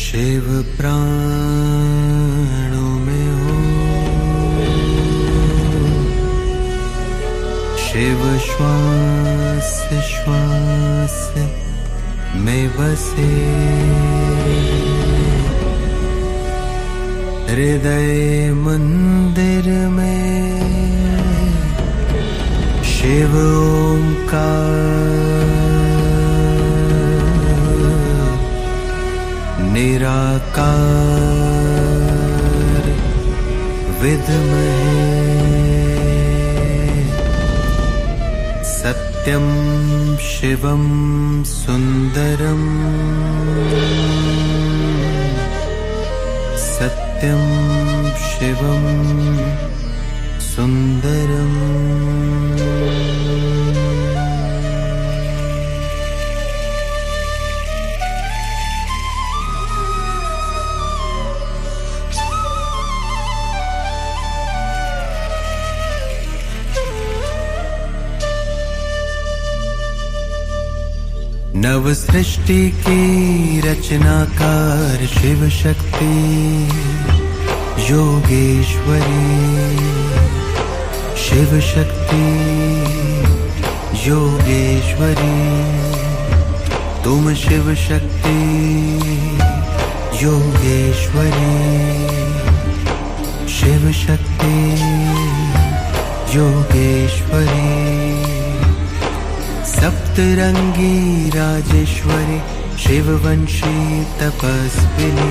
शिव प्राणों में हो, शिव श्वास श्वास में बसे, हृदय मंदिर में शिव ओंकार, निराकार विद्महे सत्यं शिवं सुंदरं, सत्यं शिवं सुंदरम्। नव सृष्टि की रचनाकार शिव शक्ति योगेश्वरी, शिव शक्ति योगेश्वरी, तुम शिव शक्ति योगेश्वरी, शिव शक्ति योगेश्वरी, सप्तरंगी राजेश्वरी, शिववंशी तपस्विनी,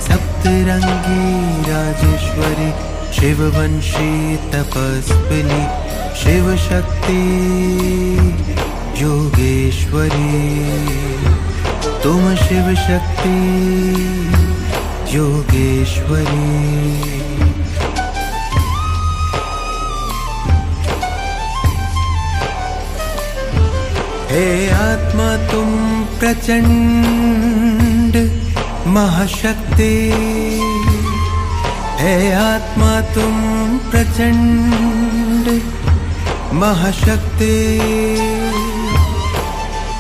सप्तरंगी राजेश्वरी, शिववंशी तपस्विनी, शिव शक्ति योगेश्वरी, तुम शिव शक्ति योगेश्वरी। हे आत्मा तुम प्रचंड महाशक्ति, हे आत्मा तुम प्रचंड महाशक्ति,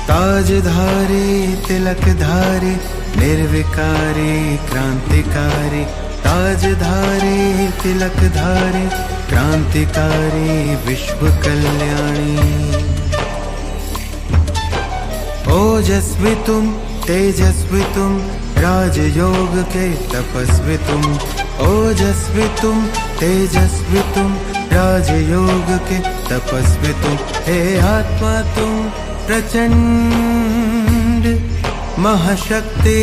ताजधारी तिलकधारी निर्विकारी क्रांतिकारी, ताजधारी तिलकधारी क्रांतिकारी विश्व कल्याणी, ओजस्वी तुम तेजस्वी तुम राजयोग के तपस्वी तुम, ओजस्वी तुम तेजस्वी तुम राजयोग के तपस्वी तुम, हे आत्मा तुम प्रचंड महाशक्ति,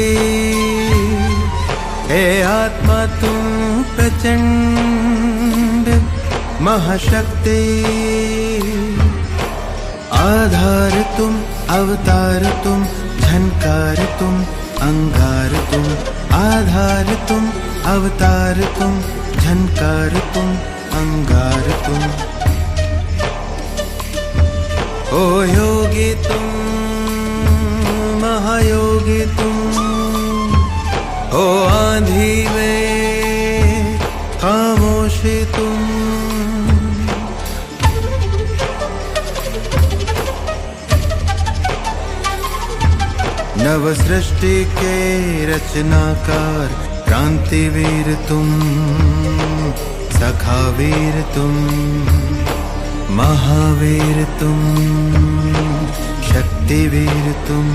हे आत्मा तुम प्रचंड महाशक्ति, आधार तुम अवतार तुम झनकार तुम अंगार तुम, आधार तुम अवतार तुम झनकार तुम अंगार तुम, ओ योगी तुम महायोगी तुम, ओ आंधी में खामोशी तुम, नव सृष्टि के रचनाकार क्रांतिवीर तुम, सखावीर तुम, महावीर तुम, शक्तिवीर तुम,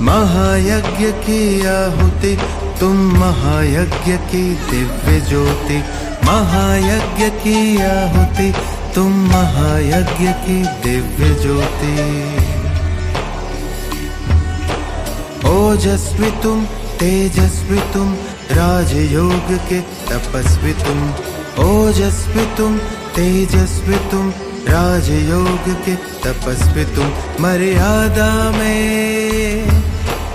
महायज्ञ की आहुति तुम, महायज्ञ की दिव्य ज्योति, महायज्ञ की आहुति तुम, महायज्ञ की दिव्य ज्योति, ओजस्वी तुम तेजस्वी तुम राजयोग के तपस्वी तुम, ओजस्वी तुम तेजस्वी तुम राजयोग के तपस्वी तुम, मर्यादा में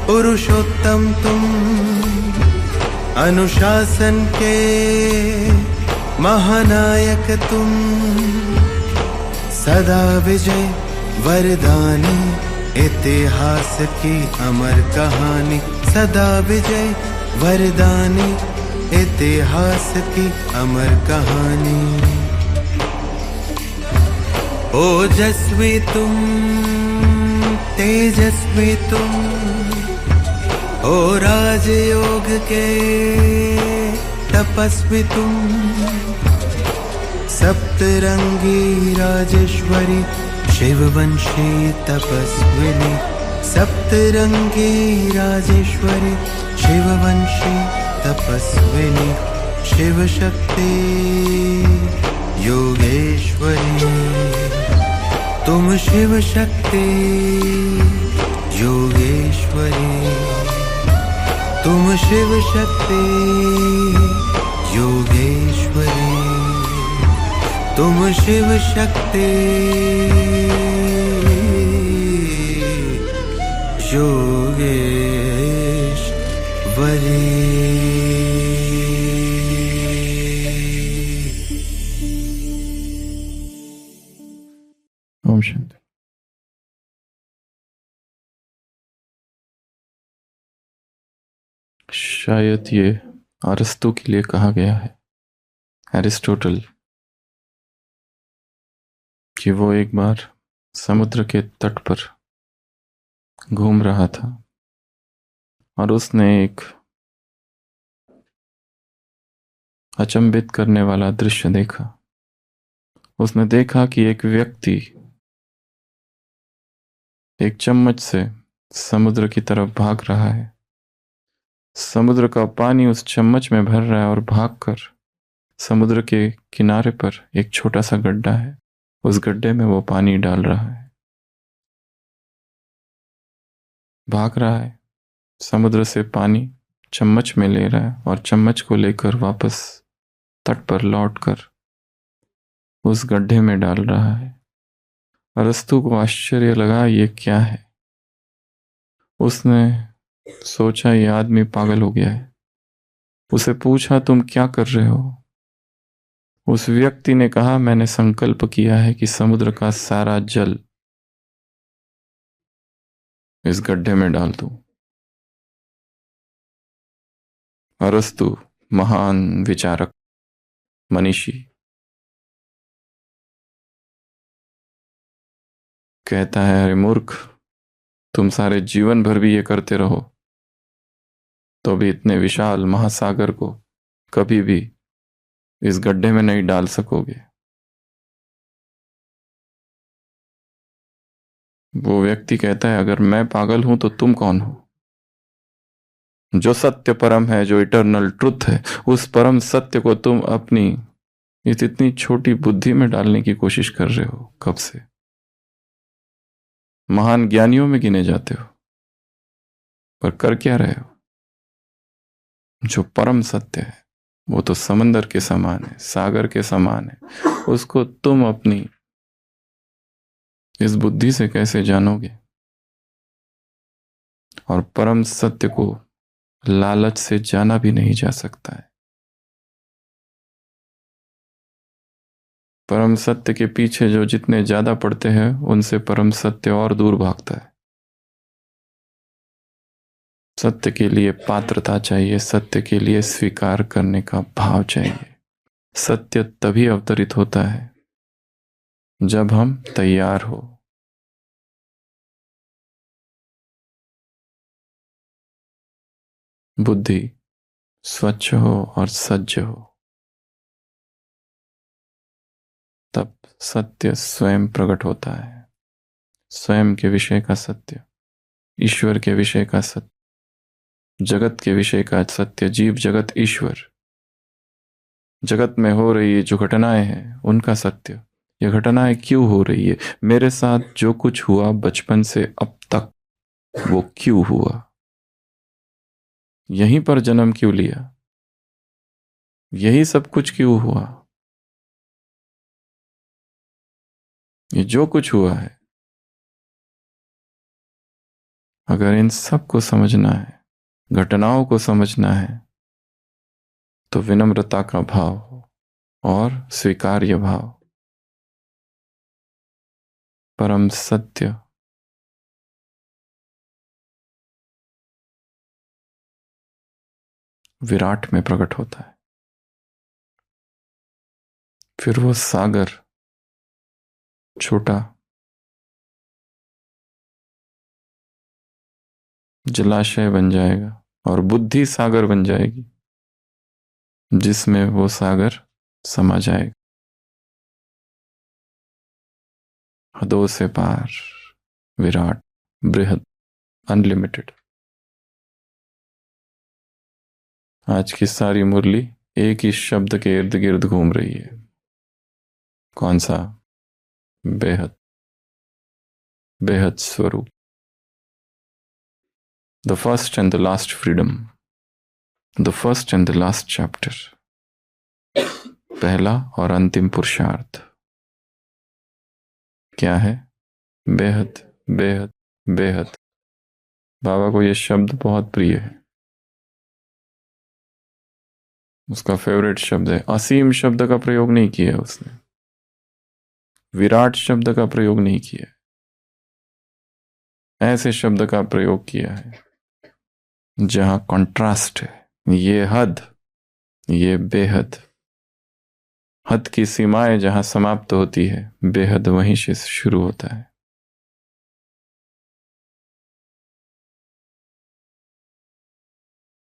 पुरुषोत्तम तुम, अनुशासन के महानायक तुम, सदा विजय वरदानी, इतिहास की अमर कहानी, सदा विजय वरदानी, इतिहास की अमर कहानी, ओजस्वी तुम तेजस्वी तुम, ओ राजयोग के तपस्वी तुम, सप्तरंगी राजेश्वरी शिववंशी तपस्विनी, सप्तरंगी राजेश्वरी शिववंशी तपस्विनी, शिव शक्ति योगेश्वरी। तुम शिव शक्ति योगेश्वरी, तुम शिव शक्ति योगेश्वरी, तुम शिव शक्ति योगेश्वरी। ओम शांति। शायद ये अरस्तु के लिए कहा गया है, एरिस्टोटल, कि वो एक बार समुद्र के तट पर घूम रहा था और उसने एक अचंभित करने वाला दृश्य देखा। उसने देखा कि एक व्यक्ति एक चम्मच से समुद्र की तरफ भाग रहा है। समुद्र का पानी उस चम्मच में भर रहा है और भागकर समुद्र के किनारे पर एक छोटा सा गड्ढा है, उस गड्ढे में वो पानी डाल रहा है। भाग रहा है, समुद्र से पानी चम्मच में ले रहा है और चम्मच को लेकर वापस तट पर लौटकर उस गड्ढे में डाल रहा है। अरस्तु को आश्चर्य लगा, ये क्या है। उसने सोचा ये आदमी पागल हो गया है। उसे पूछा, तुम क्या कर रहे हो? उस व्यक्ति ने कहा, मैंने संकल्प किया है कि समुद्र का सारा जल इस गड्ढे में डाल दूं। अरस्तु महान विचारक, मनीषी, कहता है, अरे मूर्ख, तुम सारे जीवन भर भी ये करते रहो तो भी इतने विशाल महासागर को कभी भी इस गड्ढे में नहीं डाल सकोगे। वो व्यक्ति कहता है, अगर मैं पागल हूं तो तुम कौन हो? जो सत्य परम है, जो इटर्नल ट्रुथ है, उस परम सत्य को तुम अपनी इस इतनी छोटी बुद्धि में डालने की कोशिश कर रहे हो। कब से? महान ज्ञानियों में गिने जाते हो, पर कर क्या रहे हो? जो परम सत्य है वो तो समंदर के समान है, सागर के समान है। उसको तुम अपनी इस बुद्धि से कैसे जानोगे? और परम सत्य को लालच से जाना भी नहीं जा सकता है। परम सत्य के पीछे जो जितने ज्यादा पड़ते हैं उनसे परम सत्य और दूर भागता है। सत्य के लिए पात्रता चाहिए, सत्य के लिए स्वीकार करने का भाव चाहिए। सत्य तभी अवतरित होता है जब हम तैयार हो। बुद्धि स्वच्छ हो और सज्ज हो, तब सत्य स्वयं प्रकट होता है। स्वयं के विषय का सत्य, ईश्वर के विषय का सत्य, जगत के विषय का सत्य, जीव जगत ईश्वर, जगत में हो रही जो घटनाएं हैं उनका सत्य। ये घटनाएं क्यों हो रही है? मेरे साथ जो कुछ हुआ बचपन से अब तक, वो क्यों हुआ? यहीं पर जन्म क्यों लिया? यही सब कुछ क्यों हुआ? ये जो कुछ हुआ है, अगर इन सब को समझना है, घटनाओं को समझना है, तो विनम्रता का भाव और स्वीकार्य भाव, परम सत्य विराट में प्रकट होता है। फिर वो सागर छोटा जलाशय बन जाएगा और बुद्धि सागर बन जाएगी, जिसमें वो सागर समा जाएगा। हदों से पार, विराट, बृहद, अनलिमिटेड। आज की सारी मुरली एक ही शब्द के इर्द गिर्द घूम रही है। कौन सा? बेहद, बेहद स्वरूप। The first and the last freedom, the first and the last chapter, पहला और अंतिम पुरुषार्थ क्या है? बेहद, बेहद, बेहद। बाबा को यह शब्द बहुत प्रिय है। उसका फेवरेट शब्द है। असीम शब्द का प्रयोग नहीं किया है उसने, विराट शब्द का प्रयोग नहीं किया है, ऐसे शब्द का प्रयोग किया है जहां कॉन्ट्रास्ट है। ये हद, ये बेहद। हद की सीमाएं जहां समाप्त होती है, बेहद वहीं से शुरू होता है।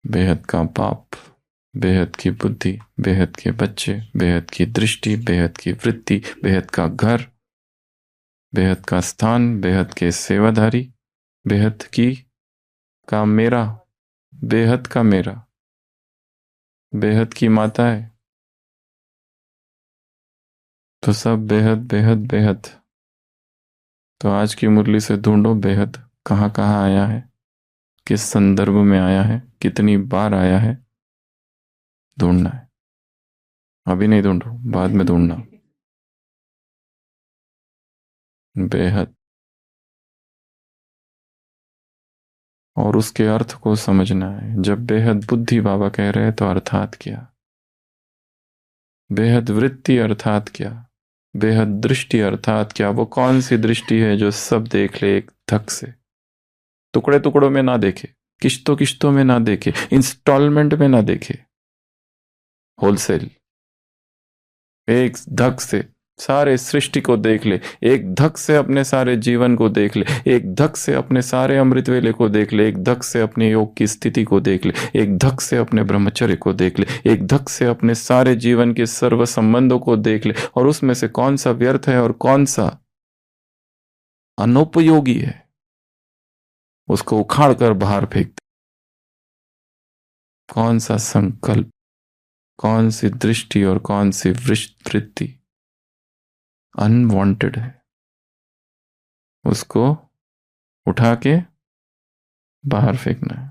बेहद का पाप, बेहद की बुद्धि, बेहद के बच्चे, बेहद की दृष्टि, बेहद की वृत्ति, बेहद का घर, बेहद का स्थान, बेहद के सेवाधारी, बेहद की का मेरा, बेहद का मेरा, बेहद की माताएं, तो सब बेहद, बेहद, बेहद। तो आज की मुरली से ढूंढो बेहद कहाँ कहाँ आया है, किस संदर्भ में आया है, कितनी बार आया है, ढूंढना है। अभी नहीं ढूंढो, बाद में ढूंढना। बेहद, और उसके अर्थ को समझना है। जब बेहद बुद्धि बाबा कह रहे हैं तो अर्थात क्या? बेहद वृत्ति अर्थात क्या? बेहद दृष्टि अर्थात क्या? वो कौन सी दृष्टि है जो सब देख ले एक धक से, टुकड़े टुकड़ों में ना देखे, किश्तों किश्तों में ना देखे, इंस्टॉलमेंट में ना देखे, होलसेल, एक धक से सारे सृष्टि को देख ले, एक धक से अपने सारे जीवन को देख ले, एक धक से अपने सारे अमृत वेले को देख ले, एक धक से अपने योग की स्थिति को देख ले, एक धक से अपने ब्रह्मचर्य को देख ले, एक धक से अपने सारे जीवन के सर्व संबंधों को देख ले, और उसमें से कौन सा व्यर्थ है और कौन सा अनुपयोगी है, उसको उखाड़ कर बाहर फेंक दे। कौन सा संकल्प, कौन सी दृष्टि और कौन सी वृत्ति अनवांटेड है, उसको उठा के बाहर फेंकना है।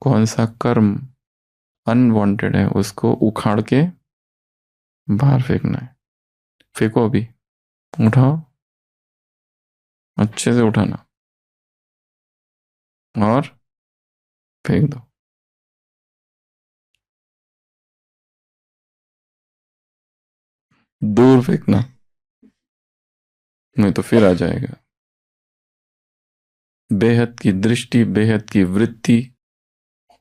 कौन सा कर्म अनवांटेड है, उसको उखाड़ के बाहर फेंकना है। फेंको, अभी उठाओ, अच्छे से उठाना और फेंक दो। दूर फेंकना, नहीं तो फिर आ जाएगा। बेहद की दृष्टि, बेहद की वृत्ति,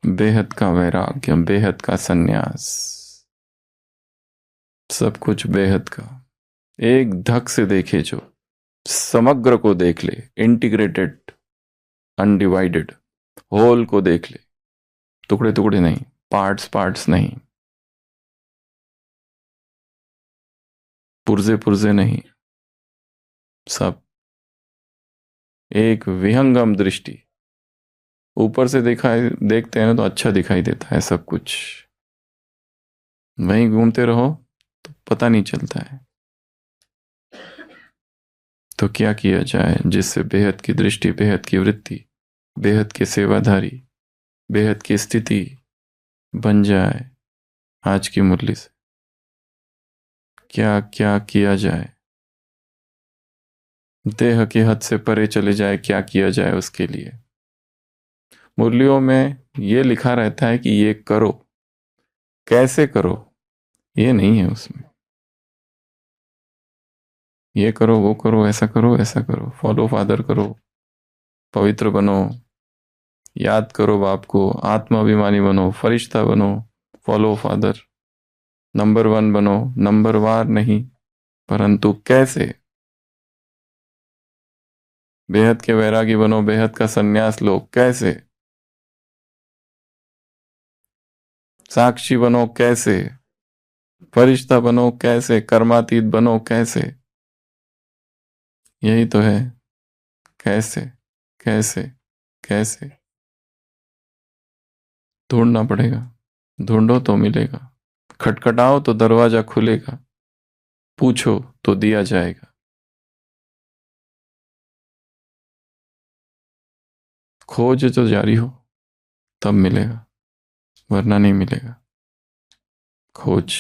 बेहद का वैराग्य, बेहद का सन्यास, सब कुछ बेहद का। एक धक से देखे जो समग्र को देख ले, इंटीग्रेटेड, अनडिवाइडेड, होल को देख ले, टुकड़े टुकड़े नहीं, पार्ट्स पार्ट्स नहीं, पुर्जे पुर्जे नहीं, सब एक विहंगम दृष्टि। ऊपर से देखते हैं ना तो अच्छा दिखाई देता है सब कुछ, वहीं घूमते रहो तो पता नहीं चलता है। तो क्या किया जाए जिससे बेहद की दृष्टि, बेहद की वृत्ति, बेहद के सेवाधारी, बेहद की स्थिति बन जाए? आज की मुरली से क्या क्या किया जाए? देह की हद से परे चले जाए, क्या किया जाए उसके लिए? मुरलियों में ये लिखा रहता है कि ये करो, कैसे करो ये नहीं है उसमें। ये करो, वो करो, ऐसा करो, ऐसा करो, फॉलो फादर करो, पवित्र बनो, याद करो बाप को, आत्माभिमानी बनो, फरिश्ता बनो, फॉलो फादर, नंबर 1 बनो, नंबर वार नहीं, परंतु कैसे? बेहद के वैरागी बनो, बेहद का सन्यास लो। कैसे? साक्षी बनो कैसे? फरिश्ता बनो कैसे? कर्मातीत बनो कैसे? यही तो है। कैसे कैसे कैसे? ढूंढना पड़ेगा। ढूंढो तो मिलेगा, खटखटाओ तो दरवाजा खुलेगा, पूछो तो दिया जाएगा। खोज तो जारी हो तब मिलेगा, वरना नहीं मिलेगा। खोज।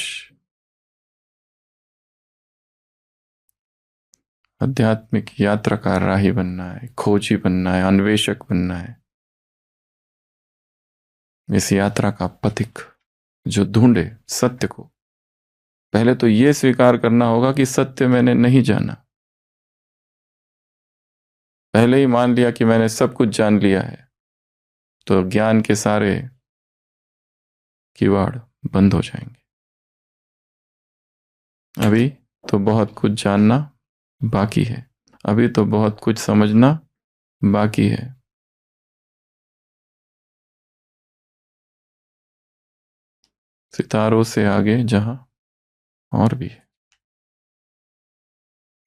आध्यात्मिक यात्रा का राही बनना है, खोजी बनना है, अन्वेषक बनना है। इस यात्रा का पथिक जो ढूंढे सत्य को, पहले तो यह स्वीकार करना होगा कि सत्य मैंने नहीं जाना। पहले ही मान लिया कि मैंने सब कुछ जान लिया है, तो ज्ञान के सारे किवाड़ बंद हो जाएंगे। अभी तो बहुत कुछ जानना बाकी है, अभी तो बहुत कुछ समझना बाकी है। सितारों से आगे जहां और भी है।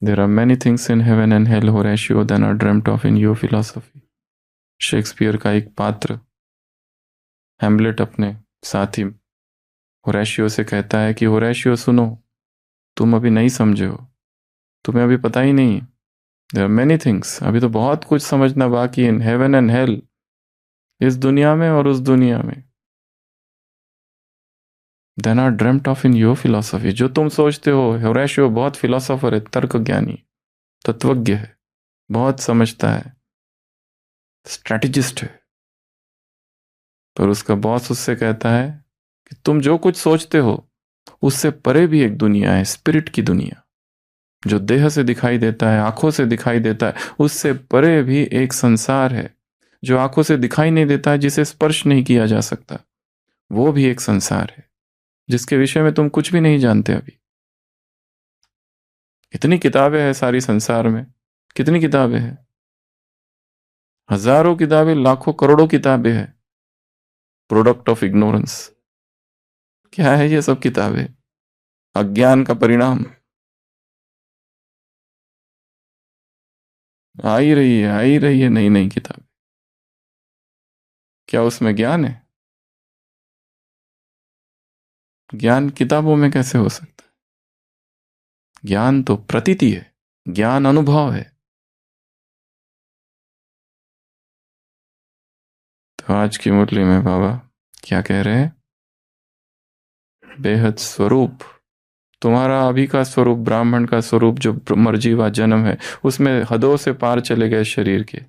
There are many things in heaven and hell, Horatio, than are dreamt of in your philosophy. Shakespeare का एक पात्र हैमलेट अपने साथी होरेशियो से कहता है कि होरेशियो सुनो, तुम अभी नहीं समझे हो, तुम्हें अभी पता ही नहीं। देयर आर मेनी थिंग्स, अभी तो बहुत कुछ समझना बाकी इन हेवन एंड हेल, इस दुनिया में और उस दुनिया में। Than are dreamed of in your philosophy, जो तुम सोचते हो। होरेशियो बहुत फिलोसोफर है, तर्क ज्ञानी, तत्वज्ञ है, बहुत समझता है, स्ट्रैटेजिस्ट है। पर उसका बॉस उससे कहता है कि तुम जो कुछ सोचते हो उससे परे भी एक दुनिया है, स्पिरिट की दुनिया, जो देह से दिखाई देता है, आंखों से दिखाई देता है। उससे परे भी एक संसार है जो आंखों से दिखाई नहीं देता है, जिसे स्पर्श नहीं किया जा सकता। वो भी एक संसार है जिसके विषय में तुम कुछ भी नहीं जानते अभी। इतनी किताबें हैं सारी संसार में, कितनी किताबें हैं, हजारों किताबें, लाखों करोड़ों किताबें हैं। Product of ignorance. क्या है ये सब किताबें? अज्ञान का परिणाम। आ ही रही है नई नई किताब। क्या उसमें ज्ञान है? ज्ञान किताबों में कैसे हो सकता है? ज्ञान तो प्रतीति है, ज्ञान अनुभव है। तो आज की मुरली में बाबा क्या कह रहे हैं? बेहद स्वरूप, तुम्हारा अभी का स्वरूप, ब्राह्मण का स्वरूप जो मर्जीवा जन्म है, उसमें हदों से पार चले गए शरीर के,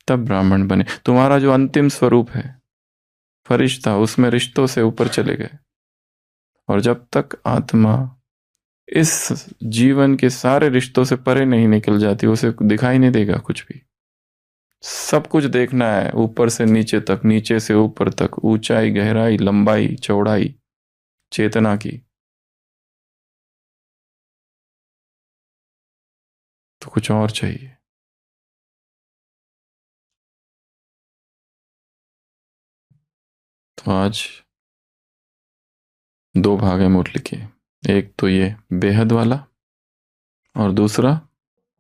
तब ब्राह्मण बने। तुम्हारा जो अंतिम स्वरूप है फरिश्ता, उसमें रिश्तों से ऊपर चले गए। और जब तक आत्मा इस जीवन के सारे रिश्तों से परे नहीं निकल जाती, उसे दिखाई नहीं देगा कुछ भी। सब कुछ देखना है, ऊपर से नीचे तक, नीचे से ऊपर तक, ऊंचाई, गहराई, लंबाई, चौड़ाई चेतना की। तो कुछ और चाहिए। तो आज दो भाग है मुरली के, एक तो ये बेहद वाला और दूसरा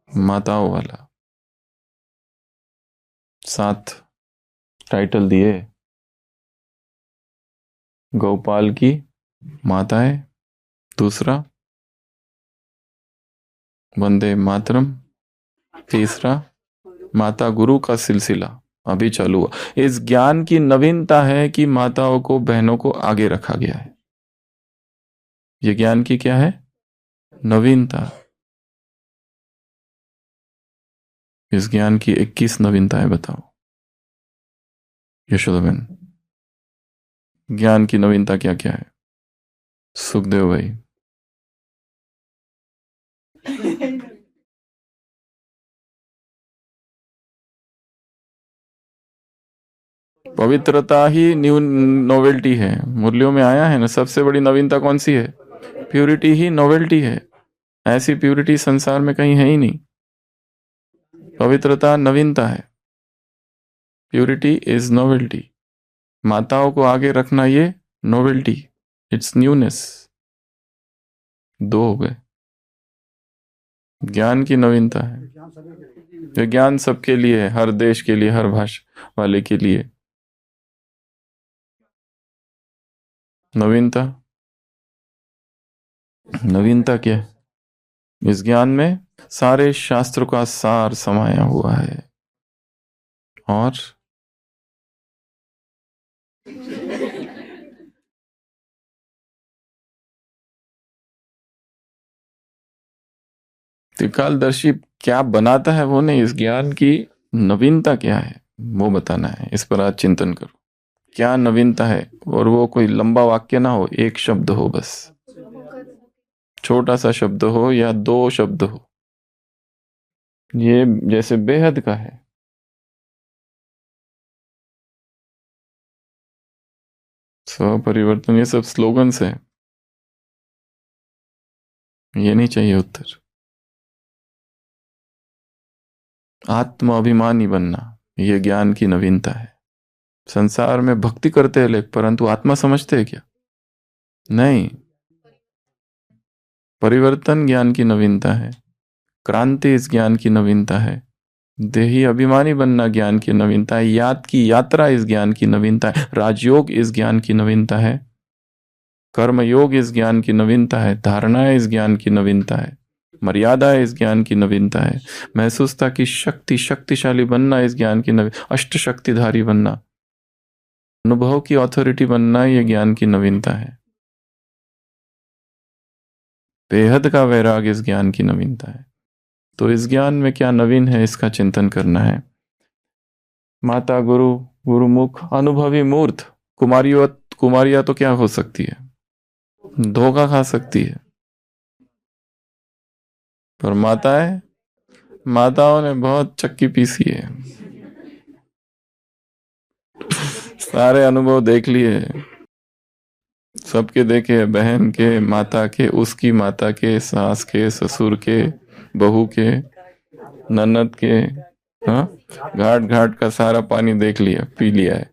माताओं वाला। 7 टाइटल दिए। गौपाल की माताएं, दूसरा वंदे मातरम, तीसरा माता गुरु का सिलसिला अभी चालू हुआ। इस ज्ञान की नवीनता है कि माताओं को, बहनों को आगे रखा गया है। ये ज्ञान की क्या है? नवीनता। इस ज्ञान की 21 नवीनताएं बताओ यशोदाबेन। ज्ञान की नवीनता क्या क्या है? सुखदेव भाई। पवित्रता ही न्यू नोवेल्टी है, मुरलियों में आया है ना। सबसे बड़ी नवीनता कौन सी है? प्यूरिटी ही नोवेल्टी है। ऐसी प्यूरिटी संसार में कहीं है ही नहीं। पवित्रता नवीनता है, प्यूरिटी इज नोवेल्टी। माताओं को आगे रखना ये नोवेल्टी, इट्स न्यूनेस। दो हो गए। ज्ञान की नवीनता है, विज्ञान सबके लिए है, हर देश के लिए, हर भाषा वाले के लिए। नवीनता, नवीनता क्या है? इस ज्ञान में सारे शास्त्र का सार समाया हुआ है। और त्रिकालदर्शी क्या बनाता है वो नहीं, इस ज्ञान की नवीनता क्या है वो बताना है। इस पर आज चिंतन करो, क्या नवीनता है। और वो कोई लंबा वाक्य ना हो, एक शब्द हो बस, छोटा सा शब्द हो या दो शब्द हो। ये जैसे बेहद का है, स्वपरिवर्तन, ये सब स्लोगन्स है, ये नहीं चाहिए उत्तर। आत्म अभिमानी बनना, ये ज्ञान की नवीनता है। संसार में भक्ति करते हैं लोग, परंतु आत्मा समझते हैं क्या? नहीं। परिवर्तन ज्ञान की नवीनता है, क्रांति इस ज्ञान की नवीनता है, देही अभिमानी बनना ज्ञान की नवीनता है, याद की यात्रा इस ज्ञान की नवीनता है, राजयोग इस ज्ञान की नवीनता है, कर्मयोग इस ज्ञान की नवीनता है, धारणाएं इस ज्ञान की नवीनता है, मर्यादा इस ज्ञान की नवीनता है, महसूसता की शक्ति, शक्तिशाली बनना इस ज्ञान की अष्ट शक्तिधारी बनना, अनुभव की ऑथोरिटी बनना, ये ज्ञान की नवीनता है। बेहद का वैराग इस ज्ञान की नवीनता है। तो इस ज्ञान में क्या नवीन है, इसका चिंतन करना है। माता गुरु, गुरुमुख, अनुभवी मूर्त, कुमारिया तो क्या हो सकती है? धोखा खा सकती है। पर माताओं ने बहुत चक्की पीसी है, सारे अनुभव देख लिए, सबके देखे, बहन के, माता के, उसकी माता के, सास के, ससुर के, बहू के, ननद के, हाँ, घाट घाट का सारा पानी देख लिया, पी लिया है।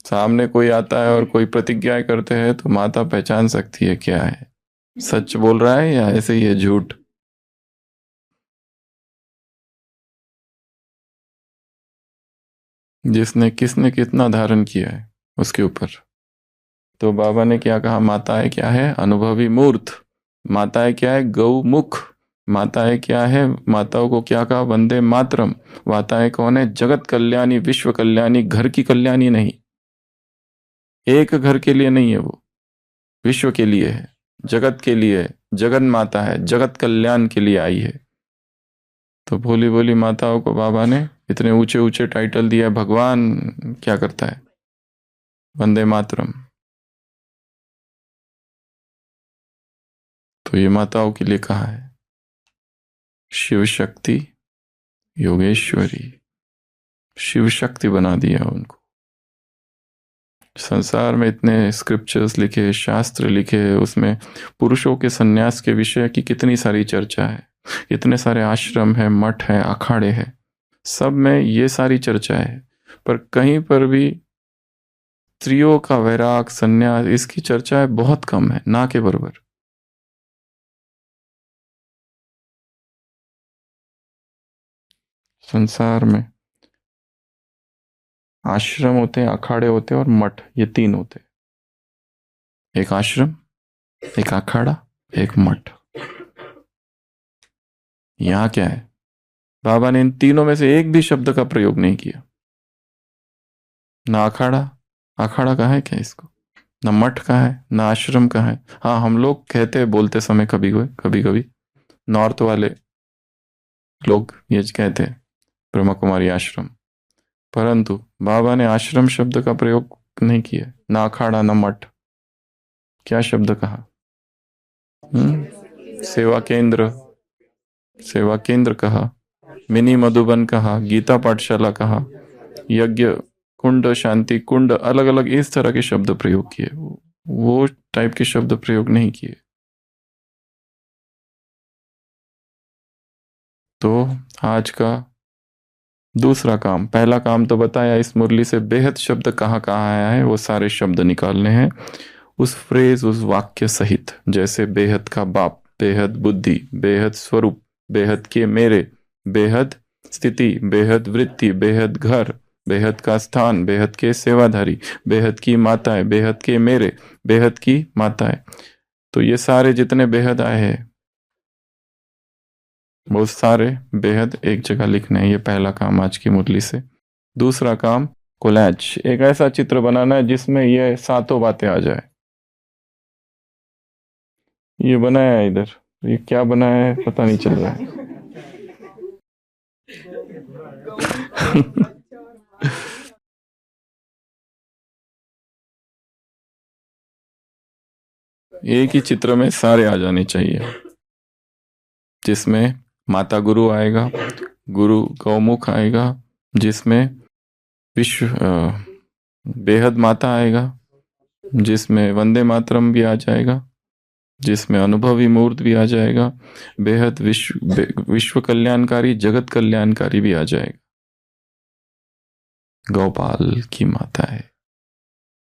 सामने कोई आता है और कोई प्रतिज्ञा करते हैं तो माता पहचान सकती है क्या है, सच बोल रहा है या ऐसे ही है झूठ। जिसने किसने कितना धारण किया है उसके ऊपर। तो बाबा ने क्या कहा, माताएं क्या है? अनुभवी मूर्त। माताएं क्या है? गौमुख। माताएं क्या है? माताओं को क्या कहा? वंदे मातरम। माताएं कौन है? जगत कल्याणी, विश्व कल्याणी, घर की कल्याणी नहीं, एक घर के लिए नहीं है वो, विश्व के लिए है, जगत के लिए है, जगन माता है, जगत कल्याण के लिए आई है। तो भोली भोली माताओं को बाबा ने इतने ऊंचे ऊंचे टाइटल दिया। भगवान क्या करता है? वंदे मातरम। तो ये माताओं के लिए कहा है। शिव शक्ति, योगेश्वरी, शिव शक्ति बना दिया उनको। संसार में इतने स्क्रिप्चर्स लिखे, शास्त्र लिखे, उसमें पुरुषों के संन्यास के विषय की कितनी सारी चर्चा है, इतने सारे आश्रम है, मठ है, अखाड़े है, सब में ये सारी चर्चा है, पर कहीं पर भी स्त्रियों का वैराग, संन्यास, इसकी चर्चा है बहुत कम है, ना के बराबर। संसार में आश्रम होते हैं, अखाड़े होते हैं और मठ, ये तीन होते हैं। एक आश्रम, एक अखाड़ा, एक मठ। यहां क्या है? बाबा ने इन तीनों में से एक भी शब्द का प्रयोग नहीं किया। ना अखाड़ा, अखाड़ा का है क्या इसको? ना मठ का है, ना आश्रम का है। हाँ, हम लोग कहते हैं बोलते समय कभी कभी नॉर्थ वाले लोग ये कहते हैं ब्रह्मा कुमारी आश्रम, परंतु बाबा ने आश्रम शब्द का प्रयोग नहीं किया, ना अखाड़ा ना मठ। क्या शब्द कहा? सेवा केंद्र, सेवा केंद्र कहा, मिनी मधुबन कहा, गीता पाठशाला कहा, यज्ञ कुंड, शांति कुंड, अलग अलग इस तरह के शब्द प्रयोग किए, वो टाइप के शब्द प्रयोग नहीं किए। तो आज का दूसरा काम, पहला काम तो बताया इस मुरली से बेहद शब्द कहाँ कहाँ आया है, वो सारे शब्द निकालने हैं उस फ्रेज, उस वाक्य सहित। जैसे बेहद का बाप, बेहद बुद्धि, बेहद स्वरूप, बेहद के मेरे, बेहद स्थिति, बेहद वृत्ति, बेहद घर, बेहद का स्थान, बेहद के सेवाधारी, बेहद की माताएं, बेहद के मेरे, बेहद की माताएं। तो ये सारे जितने बेहद आए हैं वो सारे बेहद एक जगह लिखने हैं। ये पहला काम आज की मुरली से। दूसरा काम कोलैज, एक ऐसा चित्र बनाना है जिसमें ये सातों बातें आ जाए। ये बनाया है इधर, ये क्या बनाया है पता नहीं चल रहा है। एक ही चित्र में सारे आ जाने चाहिए, जिसमें माता गुरु आएगा, गुरु गौमुख आएगा, जिसमें विश्व बेहद माता आएगा, जिसमें वंदे मातरम भी आ जाएगा, जिसमें अनुभवी मूर्त भी आ जाएगा, बेहद विश्व कल्याणकारी, जगत कल्याणकारी भी आ जाएगा, गौपाल की माता है।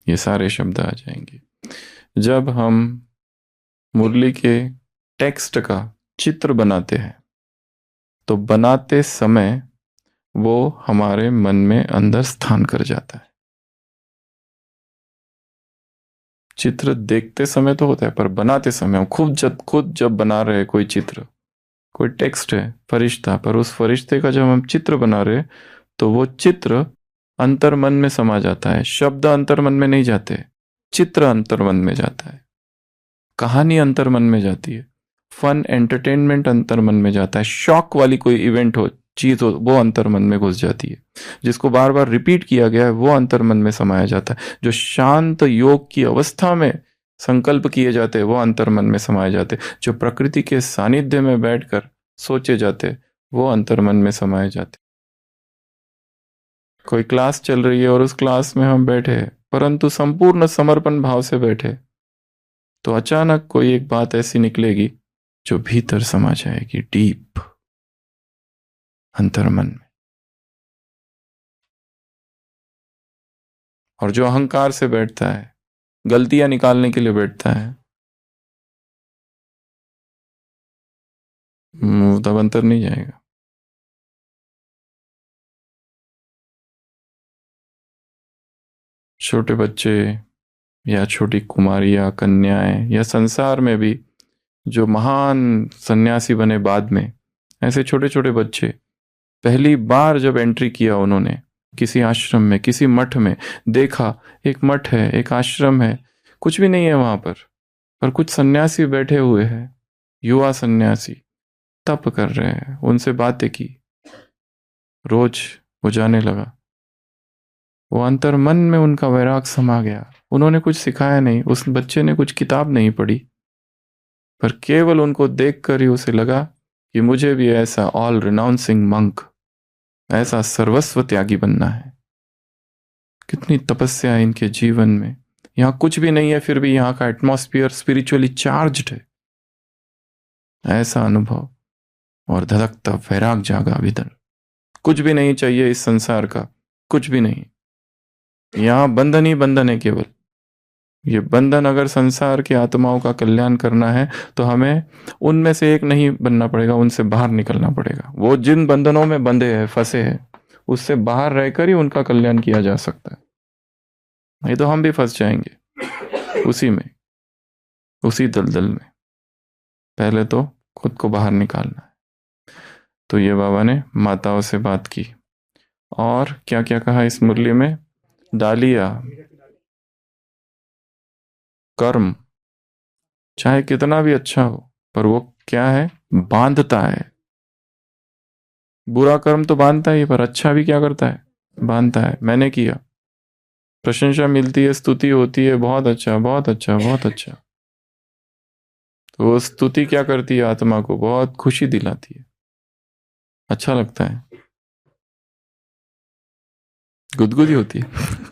ये सारे शब्द आ जाएंगे। जब हम मुरली के टेक्स्ट का चित्र बनाते हैं तो बनाते समय वो हमारे मन में अंदर स्थान कर जाता है। चित्र देखते समय तो होता है, पर बनाते समय हम खुद जब बना रहे कोई चित्र, कोई टेक्स्ट है फरिश्ता, पर उस फरिश्ते का जब हम चित्र बना रहे तो वो चित्र अंतर मन में समा जाता है। शब्द अंतर मन में नहीं जाते, चित्र अंतर मन में जाता है, कहानी अंतर मन में जाती है, फन एंटरटेनमेंट अंतर मन में जाता है, शॉक वाली कोई इवेंट हो, चीज हो, वो अंतर मन में घुस जाती है। जिसको बार बार रिपीट किया गया है वो अंतर मन में समाया जाता है। जो शांत योग की अवस्था में संकल्प किए जाते हैं वो अंतर मन में समाये जाते। जो प्रकृति के सानिध्य में बैठकर सोचे जाते वो अंतर मन में समाये जाते। कोई क्लास चल रही है और उस क्लास में हम बैठे हैं, परंतु संपूर्ण समर्पण भाव से बैठे, तो अचानक कोई एक बात ऐसी निकलेगी जो भीतर समा जाएगी, डीप अंतर्मन में। और जो अहंकार से बैठता है, गलतियां निकालने के लिए बैठता है, तब अंतर नहीं जाएगा। छोटे बच्चे या छोटी कुमारियां, कन्याएं, या संसार में भी जो महान सन्यासी बने बाद में, ऐसे छोटे छोटे बच्चे पहली बार जब एंट्री किया उन्होंने किसी आश्रम में, किसी मठ में, देखा एक मठ है, एक आश्रम है, कुछ भी नहीं है वहां पर कुछ सन्यासी बैठे हुए हैं, युवा सन्यासी तप कर रहे हैं, उनसे बातें की, रोज वो जाने लगा। वो अंतर मन में उनका वैराग समा गया। उन्होंने कुछ सिखाया नहीं, उस बच्चे ने कुछ किताब नहीं पढ़ी, पर केवल उनको देखकर ही उसे लगा कि मुझे भी ऐसा ऑल रिनाउंसिंग मंक, ऐसा सर्वस्व त्यागी बनना है। कितनी तपस्या है इनके जीवन में। यहाँ कुछ भी नहीं है, फिर भी यहाँ का एटमॉस्फेयर स्पिरिचुअली चार्ज्ड है, ऐसा अनुभव। और धड़कता वैराग जागा भीतर। कुछ भी नहीं चाहिए इस संसार का, कुछ भी नहीं। यहाँ बंधन ही बंधन है केवल। ये बंधन अगर संसार की आत्माओं का कल्याण करना है तो हमें उनमें से एक नहीं बनना पड़ेगा, उनसे बाहर निकलना पड़ेगा। वो जिन बंधनों में बंधे हैं, फंसे हैं, उससे बाहर रहकर ही उनका कल्याण किया जा सकता है। नहीं तो हम भी फंस जाएंगे उसी में, उसी दलदल में। पहले तो खुद को बाहर निकालना है। तो ये बाबा ने माताओं से बात की। और क्या क्या कहा इस मुरली में? डालिया कर्म चाहे कितना भी अच्छा हो, पर वो क्या है? बांधता है। बुरा कर्म तो बांधता ही, पर अच्छा भी क्या करता है? बांधता है। मैंने किया, प्रशंसा मिलती है, स्तुति होती है, बहुत अच्छा, बहुत अच्छा, बहुत अच्छा। तो वो स्तुति क्या करती है? आत्मा को बहुत खुशी दिलाती है, अच्छा लगता है, गुदगुदी होती है।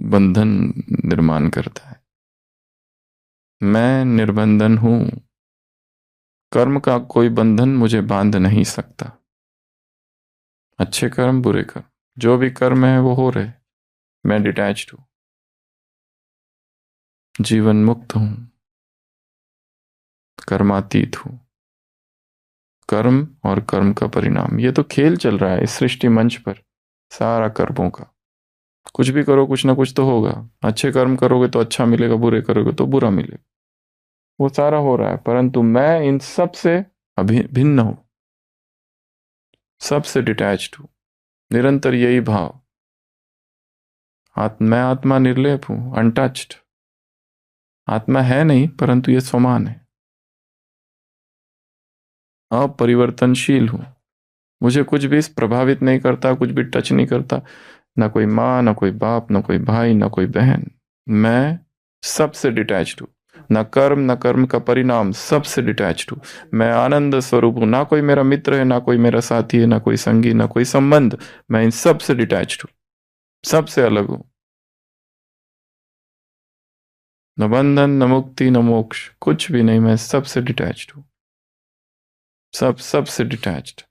बंधन निर्माण करता है। मैं निर्बंधन हूं, कर्म का कोई बंधन मुझे बांध नहीं सकता। अच्छे कर्म बुरे कर्म जो भी कर्म है वो हो रहे, मैं डिटैच्ड हूं, जीवन मुक्त हूं, कर्मातीत हूं। कर्म और कर्म का परिणाम, ये तो खेल चल रहा है इस सृष्टि मंच पर सारा कर्मों का। कुछ भी करो कुछ ना कुछ तो होगा। अच्छे कर्म करोगे तो अच्छा मिलेगा, बुरे करोगे तो बुरा मिलेगा। वो सारा हो रहा है, परंतु मैं इन सब से भिन्न हूं, सबसे डिटैच्ड हूं। निरंतर यही भाव, मैं आत्मा निर्लेप हूं, अनटच्ड। आत्मा है नहीं परंतु ये समान है, अपरिवर्तनशील हूं। मुझे कुछ भी प्रभावित नहीं करता, कुछ भी टच नहीं करता, ना कोई माँ, ना कोई बाप, ना कोई भाई, ना कोई बहन। मैं सबसे डिटैच्ड हूं। ना कर्म, ना कर्म का परिणाम, सबसे डिटैच्ड हूं। मैं आनंद स्वरूप हूं। ना कोई मेरा मित्र है, ना कोई मेरा साथी है, ना कोई संगी, ना कोई संबंध। मैं इन सबसे डिटैच्ड हूं, सबसे अलग हूं। न बंधन, न मुक्ति, न मोक्ष, कुछ भी नहीं। मैं सबसे डिटैच्ड हूं, सबसे डिटैच्ड।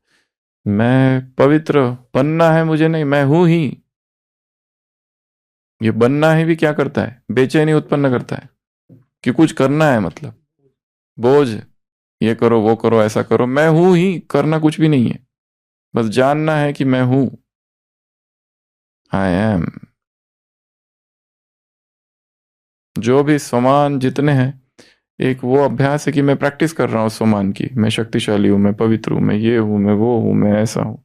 मैं पवित्र बनना है मुझे नहीं, मैं हूं ही। ये बनना है भी क्या करता है, बेचैनी उत्पन्न करता है कि कुछ करना है, मतलब बोझ, ये करो वो करो ऐसा करो। मैं हूं ही, करना कुछ भी नहीं है, बस जानना है कि मैं हूं, आई एम। जो भी स्वमान जितने हैं, एक वो अभ्यास है कि मैं प्रैक्टिस कर रहा हूं स्वमान की, मैं शक्तिशाली हूं, मैं पवित्र हूं, मैं ये हूं, मैं वो हूं, मैं ऐसा हूं।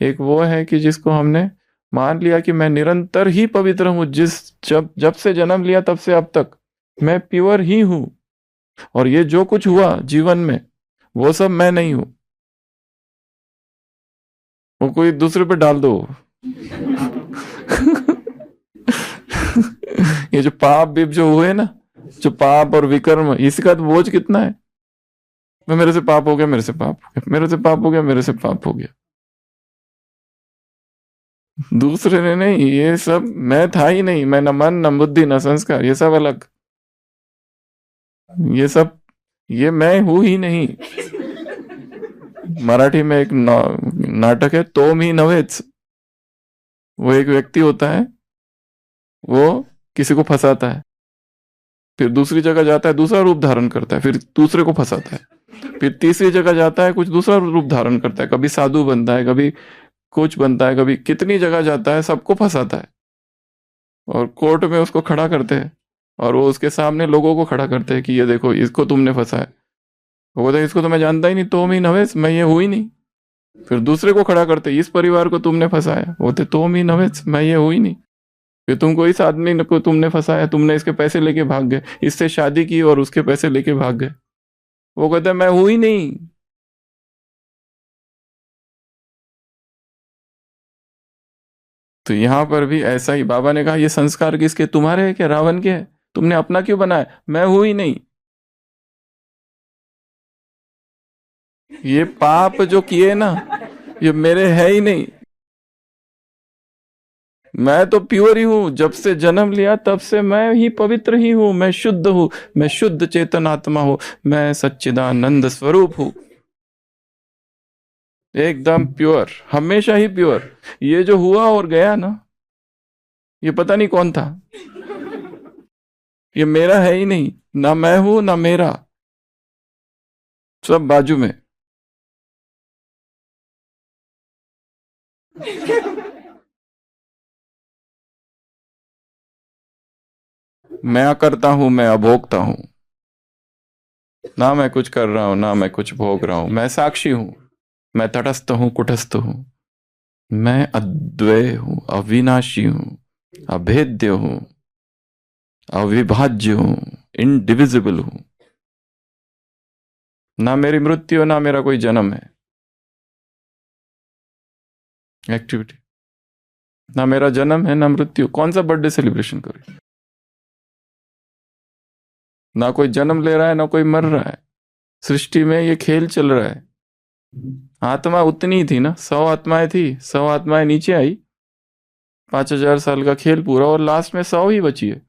एक वो है कि जिसको हमने मान लिया कि मैं निरंतर ही पवित्र हूं, जब जब से जन्म लिया तब से अब तक मैं प्योर ही हूं। और ये जो कुछ हुआ जीवन में वो सब मैं नहीं हूं, वो कोई दूसरे पे डाल दो। ये जो पाप बीप जो हुए ना, जो पाप और विकर्म, इसका तो बोझ कितना है। मैं मेरे से पाप हो गया, मेरे से पाप हो गया, मेरे से पाप हो गया, मेरे से पाप हो गया। दूसरे ने नहीं, ये सब मैं था ही नहीं। मैं न मन, न बुद्धि, न संस्कार, ये सब अलग। ये सब, ये मैं हूं ही नहीं। मराठी में एक नाटक है, तोम ही नवेच। वो एक व्यक्ति होता है, वो किसी को फंसाता है, फिर दूसरी जगह जाता है, दूसरा रूप धारण करता है, फिर दूसरे को फंसाता है, फिर तीसरी जगह जाता है, कुछ दूसरा रूप धारण करता है, कभी साधु बनता है, कभी कुछ बनता है, कभी कितनी जगह जाता है, सबको फंसाता है। और कोर्ट में उसको खड़ा करते हैं, और वो उसके सामने लोगों को खड़ा करते हैं कि ये देखो इसको तुमने फंसाया। वो बोलता है इसको तो मैं जानता ही नहीं, तो ही नवेश, मैं ये हुई ही नहीं। फिर दूसरे को खड़ा करते, इस परिवार को तुमने फंसाया। बोलते तो ही नवेश, मैं ये हुई नहीं। फिर तुमको इस आदमी को तुमने फंसाया, तुमने इसके पैसे लेके भाग गए, इससे शादी की और उसके पैसे लेके भाग गए। वो कहता है मैं हुई नहीं। तो यहां पर भी ऐसा ही बाबा ने कहा, ये संस्कार किसके, तुम्हारे है क्या, रावण के है? तुमने अपना क्यों बनाया? मैं हुई नहीं। ये पाप जो किए ना, ये मेरे है ही नहीं। मैं तो प्योर ही हूं, जब से जन्म लिया तब से मैं ही पवित्र ही हूं। मैं शुद्ध हूं, मैं शुद्ध चेतन आत्मा हूं, मैं सच्चिदानंद स्वरूप हूं, एकदम प्योर, हमेशा ही प्योर। ये जो हुआ और गया ना, ये पता नहीं कौन था, ये मेरा है ही नहीं। ना मैं हूं ना मेरा, सब बाजू में। मैं अकर्ता हूं, मैं अभोक्ता हूं। ना मैं कुछ कर रहा हूं, ना मैं कुछ भोग रहा हूं। मैं साक्षी हूं, मैं तटस्थ हूं, कुटस्थ हूं। मैं अद्वय हूं, अविनाशी हूं, अभेद्य हूं, अविभाज्य हूं, इनडिविजिबल हूं। ना मेरी मृत्यु, ना मेरा कोई जन्म है, एक्टिविटी। ना मेरा जन्म है, ना मृत्यु। कौन सा बर्थडे सेलिब्रेशन करें? ना कोई जन्म ले रहा है, ना कोई मर रहा है। सृष्टि में ये खेल चल रहा है। आत्मा उतनी ही थी ना, 100 आत्माएं थी, 100 आत्माएं नीचे आई, 5000 साल का खेल पूरा, और लास्ट में 100 ही बची है।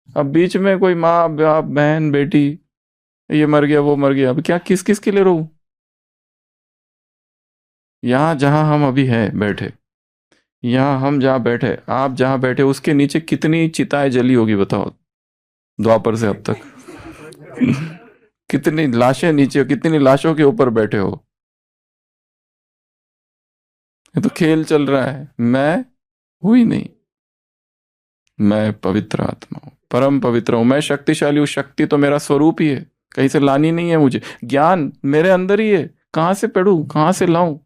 अब बीच में कोई माँ बाप बहन बेटी ये मर गया वो मर गया, अब क्या किस किस के लिए रो? यहाँ जहां हम अभी है बैठे, यहाँ हम जहाँ बैठे, आप जहाँ बैठे, उसके नीचे कितनी चिताएं जली होगी बताओ, द्वापर से अब तक। कितनी लाशें नीचे, कितनी लाशों के ऊपर बैठे हो। ये तो खेल चल रहा है। मैं हूं ही नहीं, मैं पवित्र आत्मा हूं, परम पवित्र हूं, मैं शक्तिशाली हूं। शक्ति तो मेरा स्वरूप ही है, कहीं से लानी नहीं है मुझे। ज्ञान मेरे अंदर ही है, कहां से पढ़ूं, कहां से लाऊं?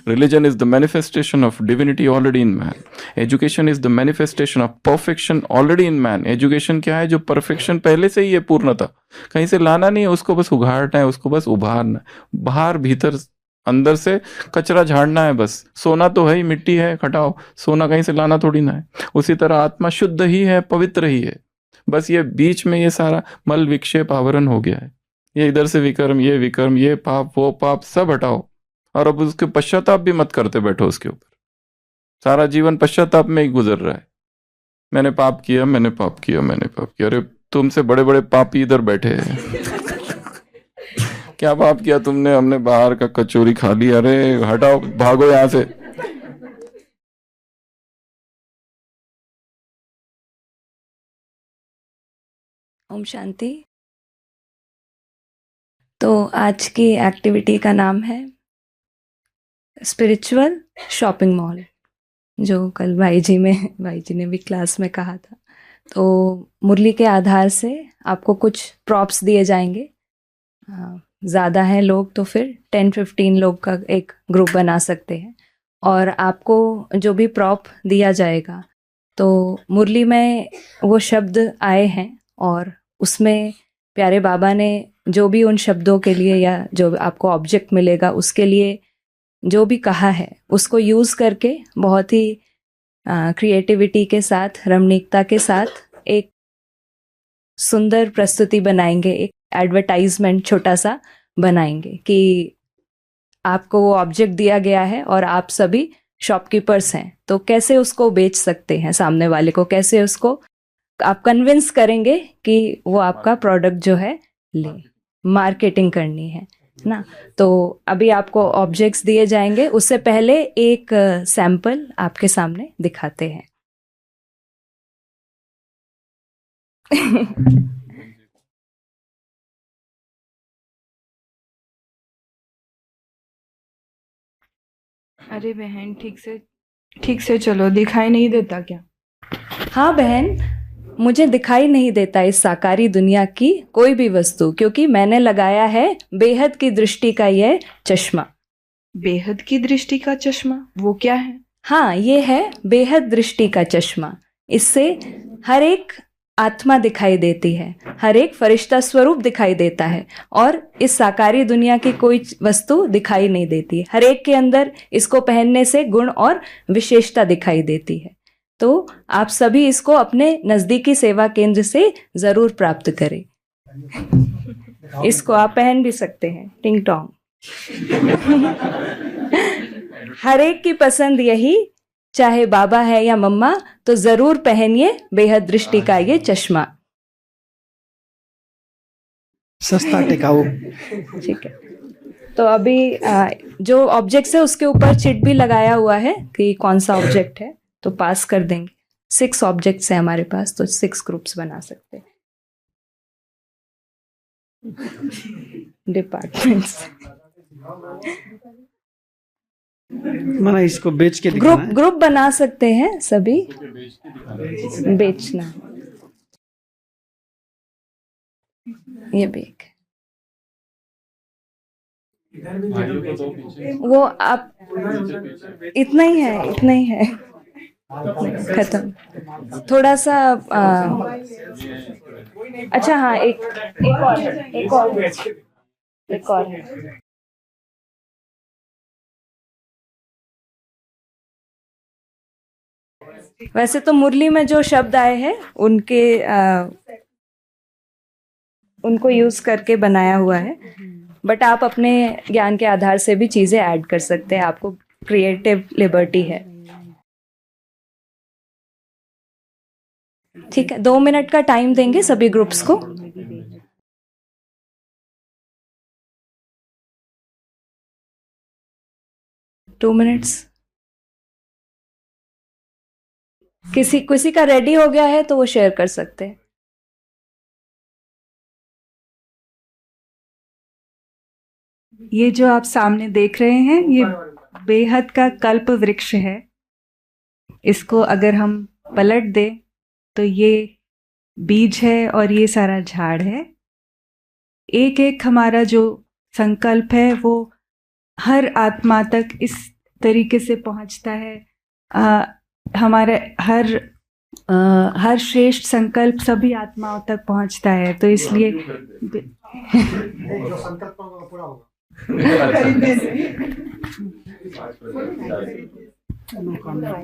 Religion is the manifestation of divinity already in man. Education is the manifestation of perfection already in man. Education क्या है? जो perfection पहले से ही है, पूर्णता। कहीं से लाना नहीं है, उसको बस उघाड़ना है, उसको बस उभारना है। बाहर भीतर अंदर से कचरा झाड़ना है बस। सोना तो है ही, मिट्टी है, हटाओ। सोना कहीं से लाना थोड़ी ना है। उसी तरह आत्मा शुद्ध ही है, पवित्र ही है। बस ये बीच में ये सारा मल विक्षेप आवरण हो गया है। ये इधर से विकर्म, ये पाप, वो पाप, सब हटाओ। और अब उसके पश्चाताप भी मत करते बैठो उसके ऊपर। सारा जीवन पश्चाताप में ही गुजर रहा है। मैंने पाप किया, मैंने पाप किया, मैंने पाप किया। अरे तुमसे बड़े बड़े पापी इधर बैठे हैं। क्या पाप किया तुमने? हमने बाहर का कचौरी खा ली। अरे हटाओ, भागो यहां से। ओम शांति। तो आज की एक्टिविटी का नाम है स्पिरिचुअल शॉपिंग मॉल, जो कल भाई जी ने भी क्लास में कहा था। तो मुरली के आधार से आपको कुछ प्रॉप्स दिए जाएंगे। ज़्यादा हैं लोग तो फिर 10-15 लोग का एक ग्रुप बना सकते हैं। और आपको जो भी प्रॉप दिया जाएगा, तो मुरली में वो शब्द आए हैं और उसमें प्यारे बाबा ने जो भी उन शब्दों के लिए या जो आपको ऑब्जेक्ट मिलेगा उसके लिए जो भी कहा है, उसको यूज़ करके बहुत ही क्रिएटिविटी के साथ, रमणीकता के साथ एक सुंदर प्रस्तुति बनाएंगे। एक एडवर्टाइजमेंट छोटा सा बनाएंगे कि आपको वो ऑब्जेक्ट दिया गया है और आप सभी शॉपकीपर्स हैं, तो कैसे उसको बेच सकते हैं सामने वाले को, कैसे उसको आप कन्विंस करेंगे कि वो आपका प्रोडक्ट जो है ले। मार्केटिंग करनी है ना। तो अभी आपको ऑब्जेक्ट्स दिए जाएंगे, उससे पहले एक सैंपल आपके सामने दिखाते हैं। अरे बहन, ठीक से चलो, दिखाई नहीं देता क्या? हाँ बहन, मुझे दिखाई नहीं देता इस साकारी दुनिया की कोई भी वस्तु, क्योंकि मैंने लगाया है बेहद की दृष्टि का यह चश्मा। बेहद की दृष्टि का चश्मा? वो क्या है? हाँ, ये है बेहद दृष्टि का चश्मा। इससे हर एक आत्मा दिखाई देती है, हर एक फरिश्ता स्वरूप दिखाई देता है, और इस साकारी दुनिया की कोई वस्तु दिखाई नहीं देती। हर एक के अंदर इसको पहनने से गुण और विशेषता दिखाई देती है। तो आप सभी इसको अपने नजदीकी सेवा केंद्र से जरूर प्राप्त करें। इसको आप पहन भी सकते हैं, टिंग टोंग। हर एक की पसंद यही, चाहे बाबा है या मम्मा, तो जरूर पहनिए बेहद दृष्टि का ये चश्मा। सस्ता टिकाऊ। ठीक है। तो अभी जो ऑब्जेक्ट है उसके ऊपर चिट भी लगाया हुआ है कि कौन सा ऑब्जेक्ट है, तो पास कर देंगे। 6 ऑब्जेक्ट्स हैं हमारे पास, तो 6 ग्रुप्स बना सकते हैं। डिपार्टमेंट्स माना इसको बेच के ग्रुप बना सकते हैं सभी, बेचना। ये बेग वो आप इतना ही है खत्म। थोड़ा सा अच्छा, हाँ, एक और है। वैसे तो मुरली में जो शब्द आए हैं उनको यूज करके बनाया हुआ है, बट आप अपने ज्ञान के आधार से भी चीजें ऐड कर सकते हैं। आपको क्रिएटिव लिबर्टी है। ठीक है, 2 मिनट का टाइम देंगे सभी ग्रुप्स को। Two minutes. किसी का रेडी हो गया है तो वो शेयर कर सकते हैं। ये जो आप सामने देख रहे हैं ये बेहद का कल्प वृक्ष है। इसको अगर हम पलट दें तो ये बीज है और ये सारा झाड़ है। एक एक हमारा जो संकल्प है वो हर आत्मा तक इस तरीके से पहुंचता है। हमारे हर श्रेष्ठ संकल्प सभी आत्माओं तक पहुंचता है। तो इसलिए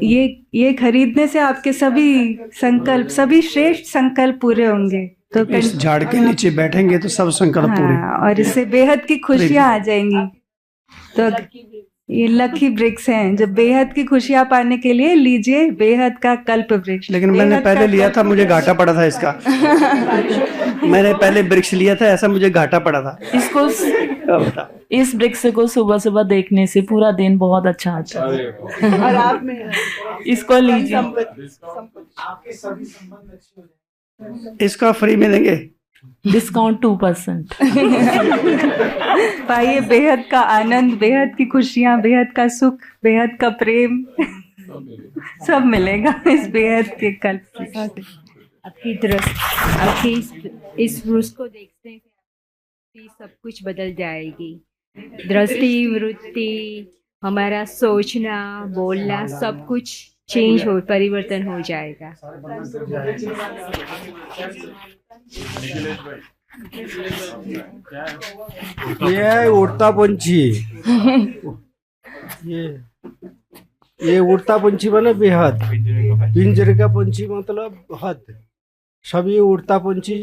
ये खरीदने से आपके सभी संकल्प, सभी श्रेष्ठ संकल्प पूरे होंगे। तो इस झाड़ के नीचे बैठेंगे तो सब संकल्प पूरे। और इससे बेहद की खुशियां आ जाएंगी। तो ये लकी वृक्ष हैं। जब बेहद की खुशियां पाने के लिए लीजिए बेहद का कल्प वृक्ष। लेकिन मैंने पहले लिया था, मुझे घाटा पड़ा था इसका। मैंने पहले वृक्ष लिया था, ऐसा मुझे घाटा पड़ा था। इसको इस वृक्ष को सुबह सुबह देखने से पूरा दिन बहुत अच्छा आता है। और आप में इसको लीजिए। इसका फ्री में देंगे, डिस्काउंट 2%। पाइए बेहद का आनंद, बेहद की खुशियां, बेहद का सुख, बेहद का प्रेम सब मिलेगा इस बेहद के कल्प से। आपकी दृष्टि, आपकी इस वृक्ष को देखते हैं सब कुछ बदल जाएगी। दृष्टि, वृत्ति, हमारा सोचना, बोलना सब कुछ चेंज हो, परिवर्तन हो जाएगा। ये है उड़ता पंछी। ये उड़ता पंछी बने बेहद। पिंजरे का पंछी मतलब हद। सभी उड़ता पंछी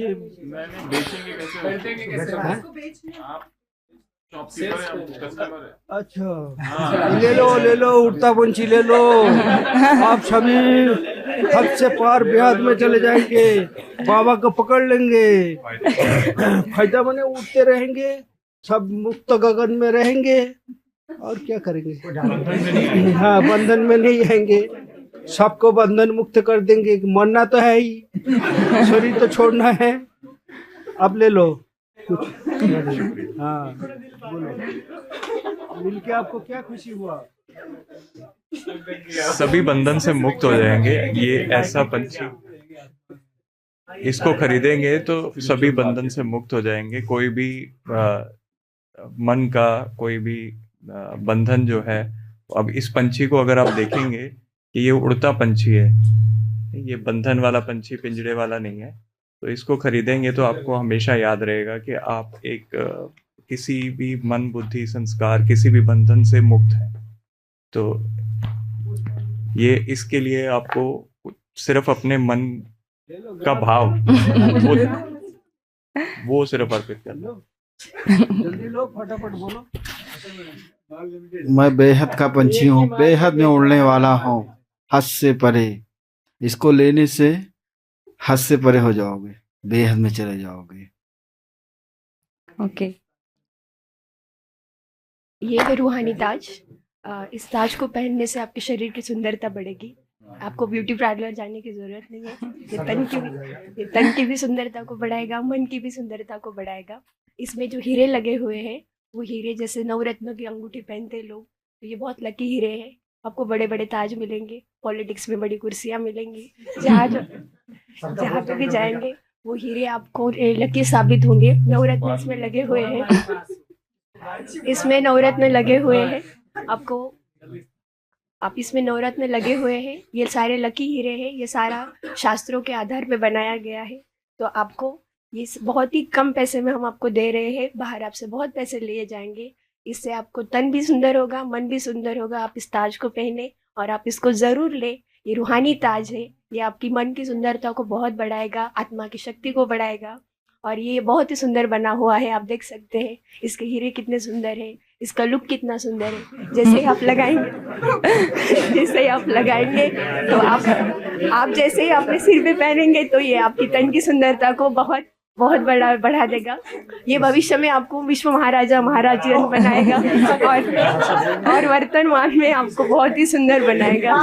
अच्छा ले लो उड़ता पंछी ले लो। आप सभी हद से पार बेहद में चले जाएंगे, बाबा को पकड़ लेंगे, फायदा मने उड़ते रहेंगे, सब मुक्त गगन में रहेंगे। और क्या करेंगे? हाँ, बंधन में नहीं आएंगे, सबको बंधन मुक्त कर देंगे। मरना तो है ही, शरीर तो छोड़ना है। अब ले लो कुछ। हाँ बोलो, मिलके आपको क्या खुशी हुआ? सभी बंधन से मुक्त हो जाएंगे। ये ऐसा पंछी, इसको खरीदेंगे तो सभी बंधन से मुक्त हो जाएंगे। कोई भी मन का कोई भी बंधन जो है, अब इस पंछी को अगर आप देखेंगे कि ये उड़ता पंछी है, ये बंधन वाला पंछी, पिंजरे वाला नहीं है। तो इसको खरीदेंगे तो आपको हमेशा याद रहेगा कि आप एक किसी भी मन, बुद्धि, संस्कार, किसी भी बंधन से मुक्त हैं। तो ये इसके लिए आपको सिर्फ अपने मन का भाव वो सिर्फ अर्पित करना। जल्दी लो, फटाफट बोलो। मैं बेहद का पंछी हूँ, बेहद में उड़ने वाला हूँ, हद से परे। इसको लेने से हद से परे हो जाओगे, बेहद में चले जाओगे। ओके। ये है रूहानी ताज। इस ताज को पहनने से आपके शरीर की सुंदरता बढ़ेगी। आपको ब्यूटी पार्लर जाने की जरूरत नहीं है। ये तन की भी सुंदरता को बढ़ाएगा, मन की भी सुंदरता को बढ़ाएगा। इसमें जो हीरे लगे हुए हैं वो हीरे जैसे नवरत्न की अंगूठी पहनते हैं लोग, तो ये बहुत लकी हीरे हैं। आपको बड़े बड़े ताज मिलेंगे, पॉलिटिक्स में बड़ी कुर्सियां मिलेंगी। जहाँ पे भी जाएंगे वो हीरे आपको लकी साबित होंगे। नवरत्न इसमें लगे हुए हैं, इसमें नवरत्न लगे हुए हैं। आप इसमें नवरत्न लगे हुए हैं। ये सारे लकी हीरे हैं। ये सारा शास्त्रों के आधार पे बनाया गया है। तो आपको ये बहुत ही कम पैसे में हम आपको दे रहे हैं। बाहर आपसे बहुत पैसे लिए जाएंगे। इससे आपको तन भी सुंदर होगा, मन भी सुंदर होगा। आप इस ताज को पहने और आप इसको ज़रूर ले। ये रूहानी ताज है। ये आपकी मन की सुंदरता को बहुत बढ़ाएगा, आत्मा की शक्ति को बढ़ाएगा। और ये बहुत ही सुंदर बना हुआ है। आप देख सकते हैं इसके हीरे कितने सुंदर है, इसका लुक कितना सुंदर है। जैसे ही आप लगाएंगे तो आप जैसे ही अपने सिर पे पहनेंगे तो ये आपकी तन की सुंदरता को बहुत बहुत बड़ा बढ़ा देगा। ये भविष्य में आपको विश्व महाराजा महाराजी बनाएगा और वर्तमान में आपको बहुत ही सुंदर बनाएगा।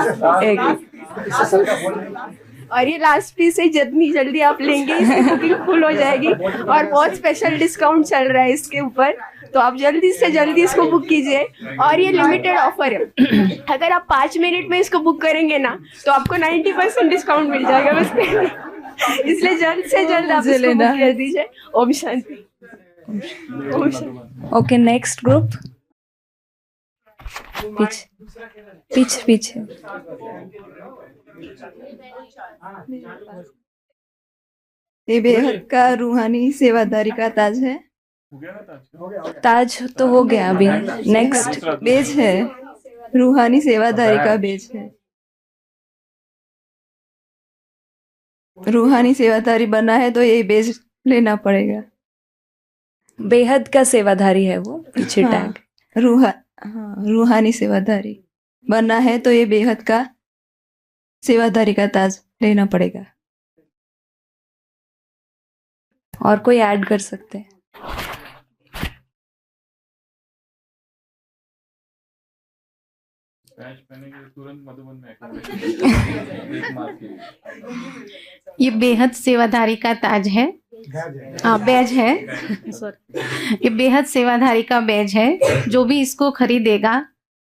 और ये लास्ट पीस है, जितनी जल्दी आप लेंगे इसकी बुकिंग फुल हो जाएगी और बहुत स्पेशल डिस्काउंट चल रहा है इसके ऊपर, तो आप जल्दी से जल्दी इसको बुक कीजिए। और ये लिमिटेड ऑफर है, अगर आप 5 मिनट में इसको बुक करेंगे ना तो आपको 90% डिस्काउंट मिल जाएगा बस पे। इसलिए जल्द से जल्द आप इसको बुक कर दीजिए। ओम शांति। ओम शांति। Okay, next group. पीछे पीछे। ये बेहद का रूहानी सेवादारी का ताज है। ताज तो हो गया, अभी नेक्स्ट बेज है, रूहानी सेवादारी का बेज है। रूहानी सेवादारी बना है तो ये बेज लेना पड़ेगा। बेहद का सेवाधारी है वो, पीछे टैग। रूहानी सेवादारी बना है तो ये बेहद का सेवादारी का ताज लेना पड़ेगा। और कोई ऐड कर सकते हैं? ये बेहद सेवाधारी का ताज है, बैज है। ये बेहद सेवाधारी का बैज है। जो भी इसको खरीदेगा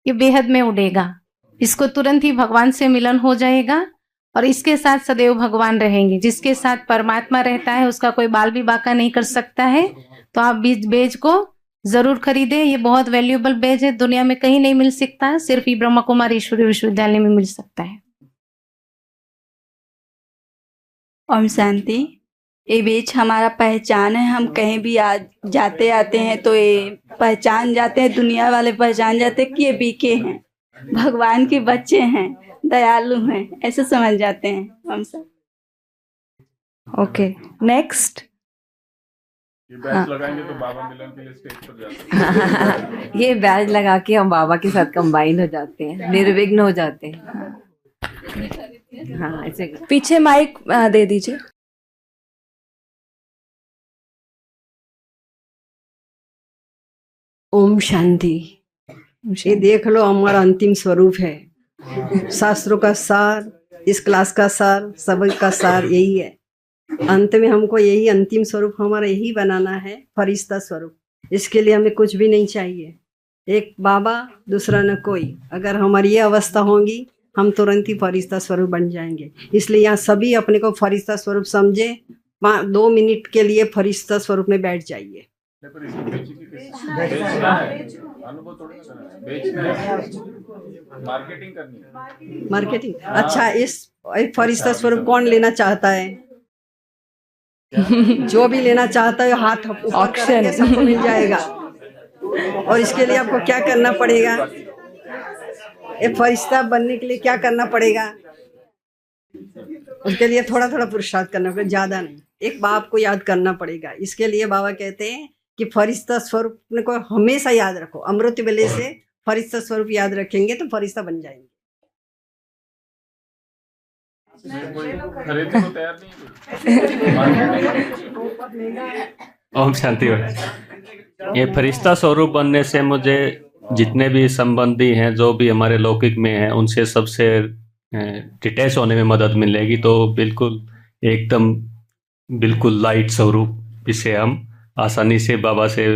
ये बेहद में उड़ेगा। इसको तुरंत ही भगवान से मिलन हो जाएगा और इसके साथ सदैव भगवान रहेंगे। जिसके साथ परमात्मा रहता है उसका कोई बाल भी बाका नहीं कर सकता है। तो आप बेज को जरूर खरीदें। ये बहुत वैल्यूएबल बेज है, दुनिया में कहीं नहीं मिल सकता है, सिर्फ ही ब्रह्मा कुमारी ईश्वरीय विश्वविद्यालय में मिल सकता है। ओम शांति। ये बेज हमारा पहचान है। हम कहीं भी जाते आते हैं तो ये पहचान जाते हैं, दुनिया वाले पहचान जाते हैं कि ये बीके हैं, भगवान के बच्चे हैं, दयालु हैं, ऐसे समझ जाते हैं हम सब। Okay, next. ये बैज लगाएंगे तो बाबा मिलन के लिए स्टेज पर जाते हैं। ये बैज लगा के हम बाबा के साथ कंबाइन हो जाते हैं, निर्विघ्न हो जाते हैं। हाँ, ऐसे पीछे माइक दे दीजिए। ओम शांति। ये देख लो हमारा अंतिम स्वरूप है। शास्त्रों का सार, इस क्लास का सार, सब का सार यही है। अंत में हमको यही अंतिम स्वरूप हमारा यही बनाना है, फरिश्ता स्वरूप। इसके लिए हमें कुछ भी नहीं चाहिए, एक बाबा दूसरा न कोई। अगर हमारी ये अवस्था होगी हम तुरंत ही फरिश्ता स्वरूप बन जाएंगे। इसलिए यहाँ सभी अपने को फरिश्ता स्वरूप समझे। 2 मिनट के लिए फरिश्ता स्वरूप में बैठ जाइए। मार्केटिंग अच्छा, इस फरिश्ता स्वरूप कौन लेना चाहता है? जो भी लेना चाहता है हाथ ऑक्शन सबको मिल जाएगा। और इसके लिए आपको क्या करना पड़ेगा? एक फरिश्ता बनने के लिए क्या करना पड़ेगा? उसके लिए थोड़ा थोड़ा पुरुषार्थ करना पड़ेगा, ज्यादा नहीं। एक बाप को याद करना पड़ेगा। इसके लिए बाबा कहते हैं कि फरिश्ता स्वरूप को हमेशा याद रखो। अमृत वेले से फरिश्ता स्वरूप याद रखेंगे तो फरिश्ता बन जाएंगे। ओम शांति। ये फरिश्ता स्वरूप बनने से मुझे जितने भी संबंधी हैं, जो भी हमारे लौकिक में हैं, उनसे सबसे डिटैच होने में मदद मिलेगी। तो बिल्कुल एकदम बिल्कुल लाइट स्वरूप, इसे हम आसानी से बाबा से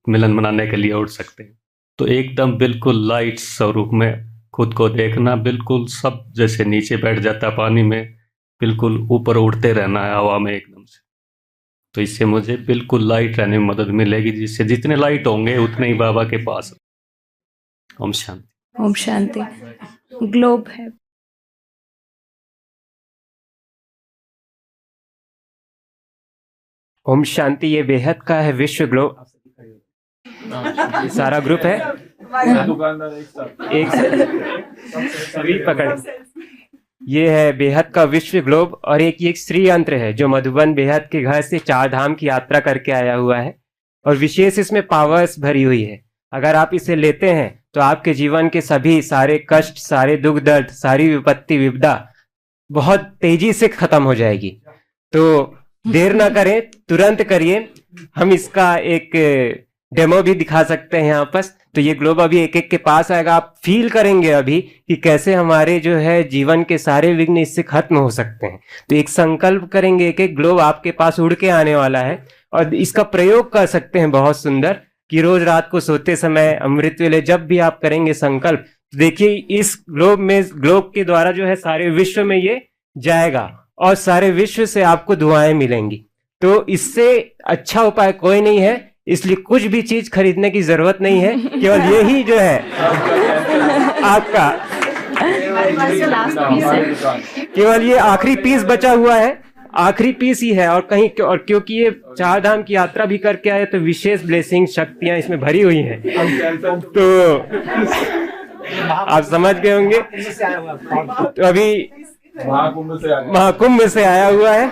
मिलन मनाने के लिए उठ सकते हैं। तो एकदम बिल्कुल लाइट स्वरूप में खुद को देखना, बिल्कुल सब जैसे नीचे बैठ जाता पानी में, बिल्कुल ऊपर उड़ते रहना है हवा में एकदम से। तो इससे मुझे बिल्कुल लाइट रहने में मदद मिलेगी, जिससे जितने लाइट होंगे उतने ही बाबा के पास। ओम शांति। ओम शांति। ग्लोब है। ओम शांति। ये बेहद का है विश्व ग्लोब। सारा ग्रुप है, एक सभी पकड़। ये है बेहद का विश्व ग्लोब और एक ये श्री यंत्र है जो मधुबन बेहद के घर से 4 धाम की यात्रा करके आया हुआ है और विशेष इसमें पावर्स भरी हुई है। अगर आप इसे लेते हैं तो आपके जीवन के सभी सारे कष्ट, सारे दुख दर्द, सारी विपत्ति विपदा बहुत तेजी से खत्म हो जाएगी। तो देर ना करें, तुरंत करिए। हम इसका एक डेमो भी दिखा सकते हैं यहाँ पर। तो ये ग्लोब अभी एक एक के पास आएगा, आप फील करेंगे अभी कि कैसे हमारे जो है जीवन के सारे विघ्न इससे खत्म हो सकते हैं। तो एक संकल्प करेंगे, एक एक ग्लोब आपके पास उड़ के आने वाला है और इसका प्रयोग कर सकते हैं बहुत सुंदर, कि रोज रात को सोते समय, अमृत वेले, जब भी आप करेंगे संकल्प, देखिए इस ग्लोब के द्वारा जो है सारे विश्व में ये जाएगा और सारे विश्व से आपको दुआएं मिलेंगी। तो इससे अच्छा उपाय कोई नहीं है, इसलिए कुछ भी चीज खरीदने की जरूरत नहीं है, केवल यही जो है आपका, केवल ये आखिरी पीस बचा हुआ है, आखिरी पीस ही है। और कहीं, और क्योंकि ये 4 धाम की यात्रा भी करके आए तो विशेष ब्लेसिंग शक्तियां इसमें भरी हुई हैं। तो आप समझ गए होंगे। तो अभी महाकुंभ से आया हुआ है,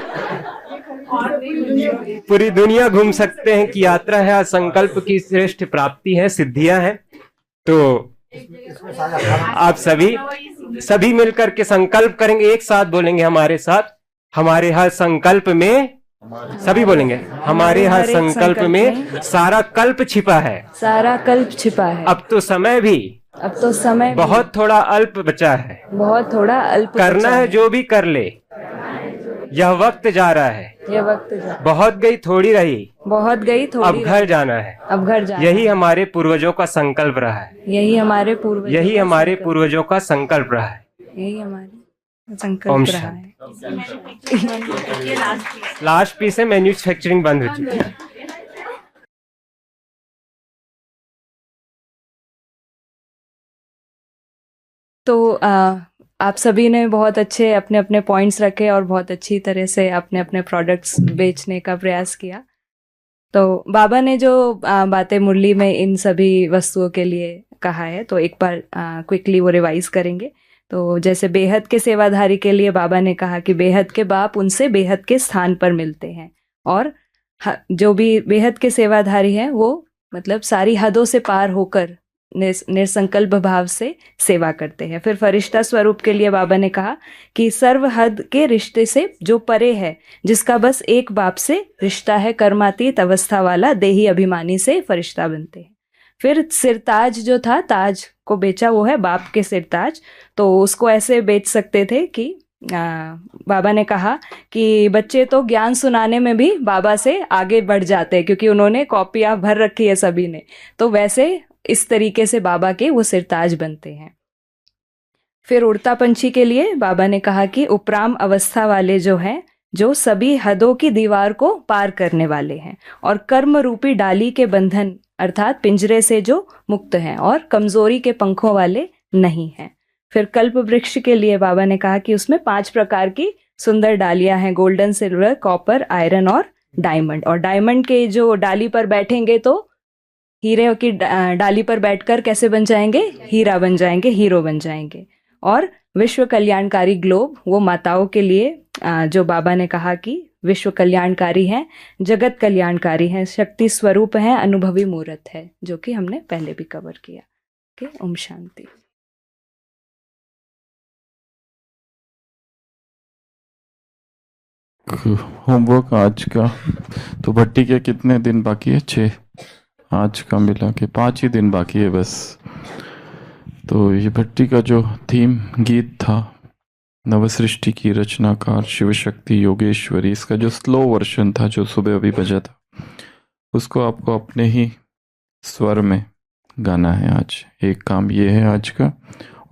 पूरी दुनिया घूम सकते हैं कि यात्रा है, संकल्प की श्रेष्ठ प्राप्ति है, सिद्धियां हैं। तो आप सभी मिलकर के संकल्प करेंगे, एक साथ बोलेंगे हमारे साथ, हमारे हर संकल्प में, सभी बोलेंगे, हमारे हर संकल्प में सारा कल्प छिपा है, सारा कल्प छिपा है। अब तो समय बहुत थोड़ा अल्प बचा है, बहुत थोड़ा अल्प करना है, जो भी कर ले, यह वक्त जा रहा है, बहुत गई थोड़ी रही, अब घर जाना है, यही हमारे पूर्वजों का संकल्प रहा है, यही हमारे पूर्वजों का संकल्प रहा है, यही हमारे संकल्प रहा है। लास्ट पीस है, मैन्युफैक्चरिंग बंद हो चुकी है। तो आप सभी ने बहुत अच्छे अपने अपने पॉइंट्स रखे और बहुत अच्छी तरह से अपने अपने प्रोडक्ट्स बेचने का प्रयास किया। तो बाबा ने जो बातें मुरली में इन सभी वस्तुओं के लिए कहा है, तो एक बार क्विकली वो रिवाइज करेंगे। तो जैसे बेहद के सेवाधारी के लिए बाबा ने कहा कि बेहद के बाप उनसे बेहद के स्थान पर मिलते हैं, और जो भी बेहद के सेवाधारी हैं वो मतलब सारी हदों से पार होकर निसंकल्प भाव से सेवा करते हैं। फिर फरिश्ता स्वरूप के लिए बाबा ने कहा कि सर्व हद के रिश्ते से जो परे है, जिसका बस एक बाप से रिश्ता है, कर्मातीत अवस्था वाला देही अभिमानी से फरिश्ता बनते हैं। फिर सिरताज जो था, ताज को बेचा, वो है बाप के सिरताज। तो उसको ऐसे बेच सकते थे कि बाबा ने कहा कि बच्चे तो ज्ञान सुनाने में भी बाबा से आगे बढ़ जाते हैं, क्योंकि उन्होंने कॉपियाँ भर रखी है सभी ने, तो वैसे इस तरीके से बाबा के वो सिरताज बनते हैं। फिर उड़ता पंछी के लिए बाबा ने कहा कि उपराम अवस्था वाले जो हैं, जो सभी हदों की दीवार को पार करने वाले हैं और कर्म रूपी डाली के बंधन अर्थात पिंजरे से जो मुक्त हैं और कमजोरी के पंखों वाले नहीं हैं। फिर कल्प वृक्ष के लिए बाबा ने कहा कि उसमें 5 प्रकार की सुंदर डालियां हैं, गोल्डन, सिल्वर, कॉपर, आयरन और डायमंड। और डायमंड के जो डाली पर बैठेंगे तो हीरे की डाली पर बैठकर कैसे बन जाएंगे? हीरा बन जाएंगे, हीरो बन जाएंगे। और विश्व कल्याणकारी ग्लोब, वो माताओं के लिए जो बाबा ने कहा कि विश्व कल्याणकारी हैं, जगत कल्याणकारी हैं, शक्ति स्वरूप हैं, अनुभवी मूर्त है, जो कि हमने पहले भी कवर किया। ओके, ओम शांति। होमवर्क आज का तो भट्टी के कितने दिन बाकी है? 6। आज का मिला के 5 ही दिन बाकी है बस। तो ये भट्टी का जो थीम गीत था, नवसृष्टि की रचनाकार शिव शक्ति योगेश्वरी, इसका जो स्लो वर्जन था जो सुबह अभी बजा था, उसको आपको अपने ही स्वर में गाना है आज। एक काम ये है आज का।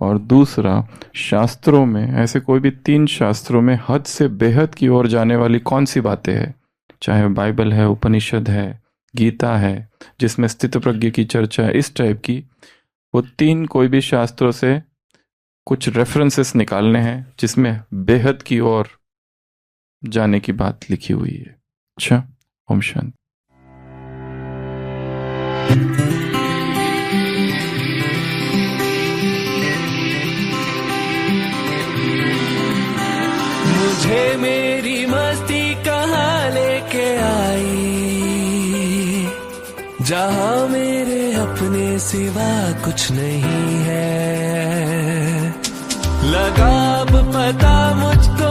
और दूसरा, शास्त्रों में ऐसे कोई भी 3 शास्त्रों में हद से बेहद की ओर जाने वाली कौन सी बातें हैं, चाहे बाइबल है, उपनिषद है, गीता है, जिसमें स्थित प्रज्ञ की चर्चा है, इस टाइप की, वो 3 कोई भी शास्त्रों से कुछ रेफरेंसेस निकालने हैं जिसमें बेहद की ओर जाने की बात लिखी हुई है। अच्छा, ओम शांति। मुझे मेरी मस्ती कहाँ लेके आई, जहाँ मेरे अपने सिवा कुछ नहीं है। लगा अब पता मुझको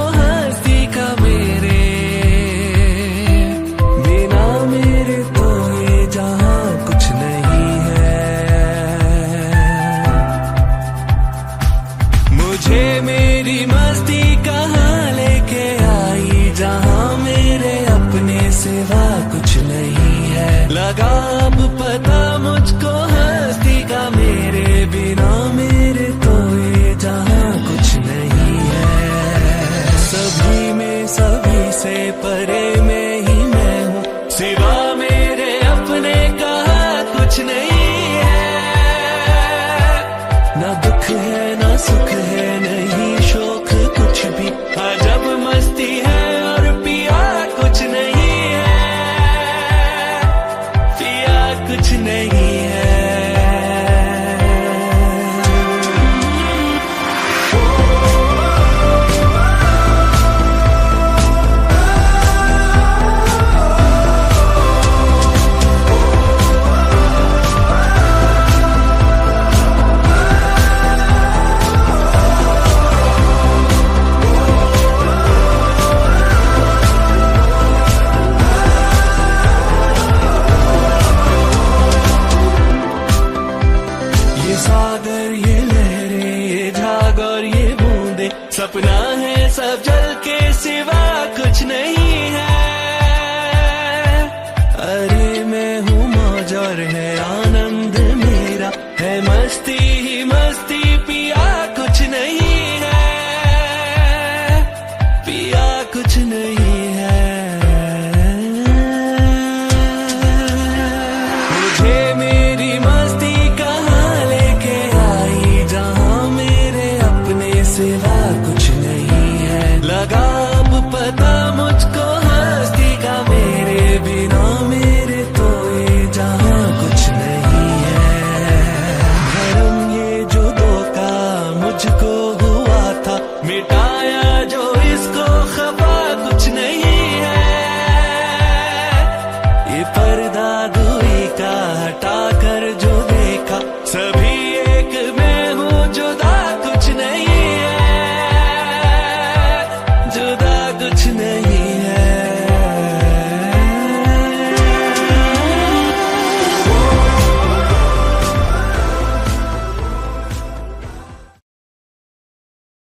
कुछ नहीं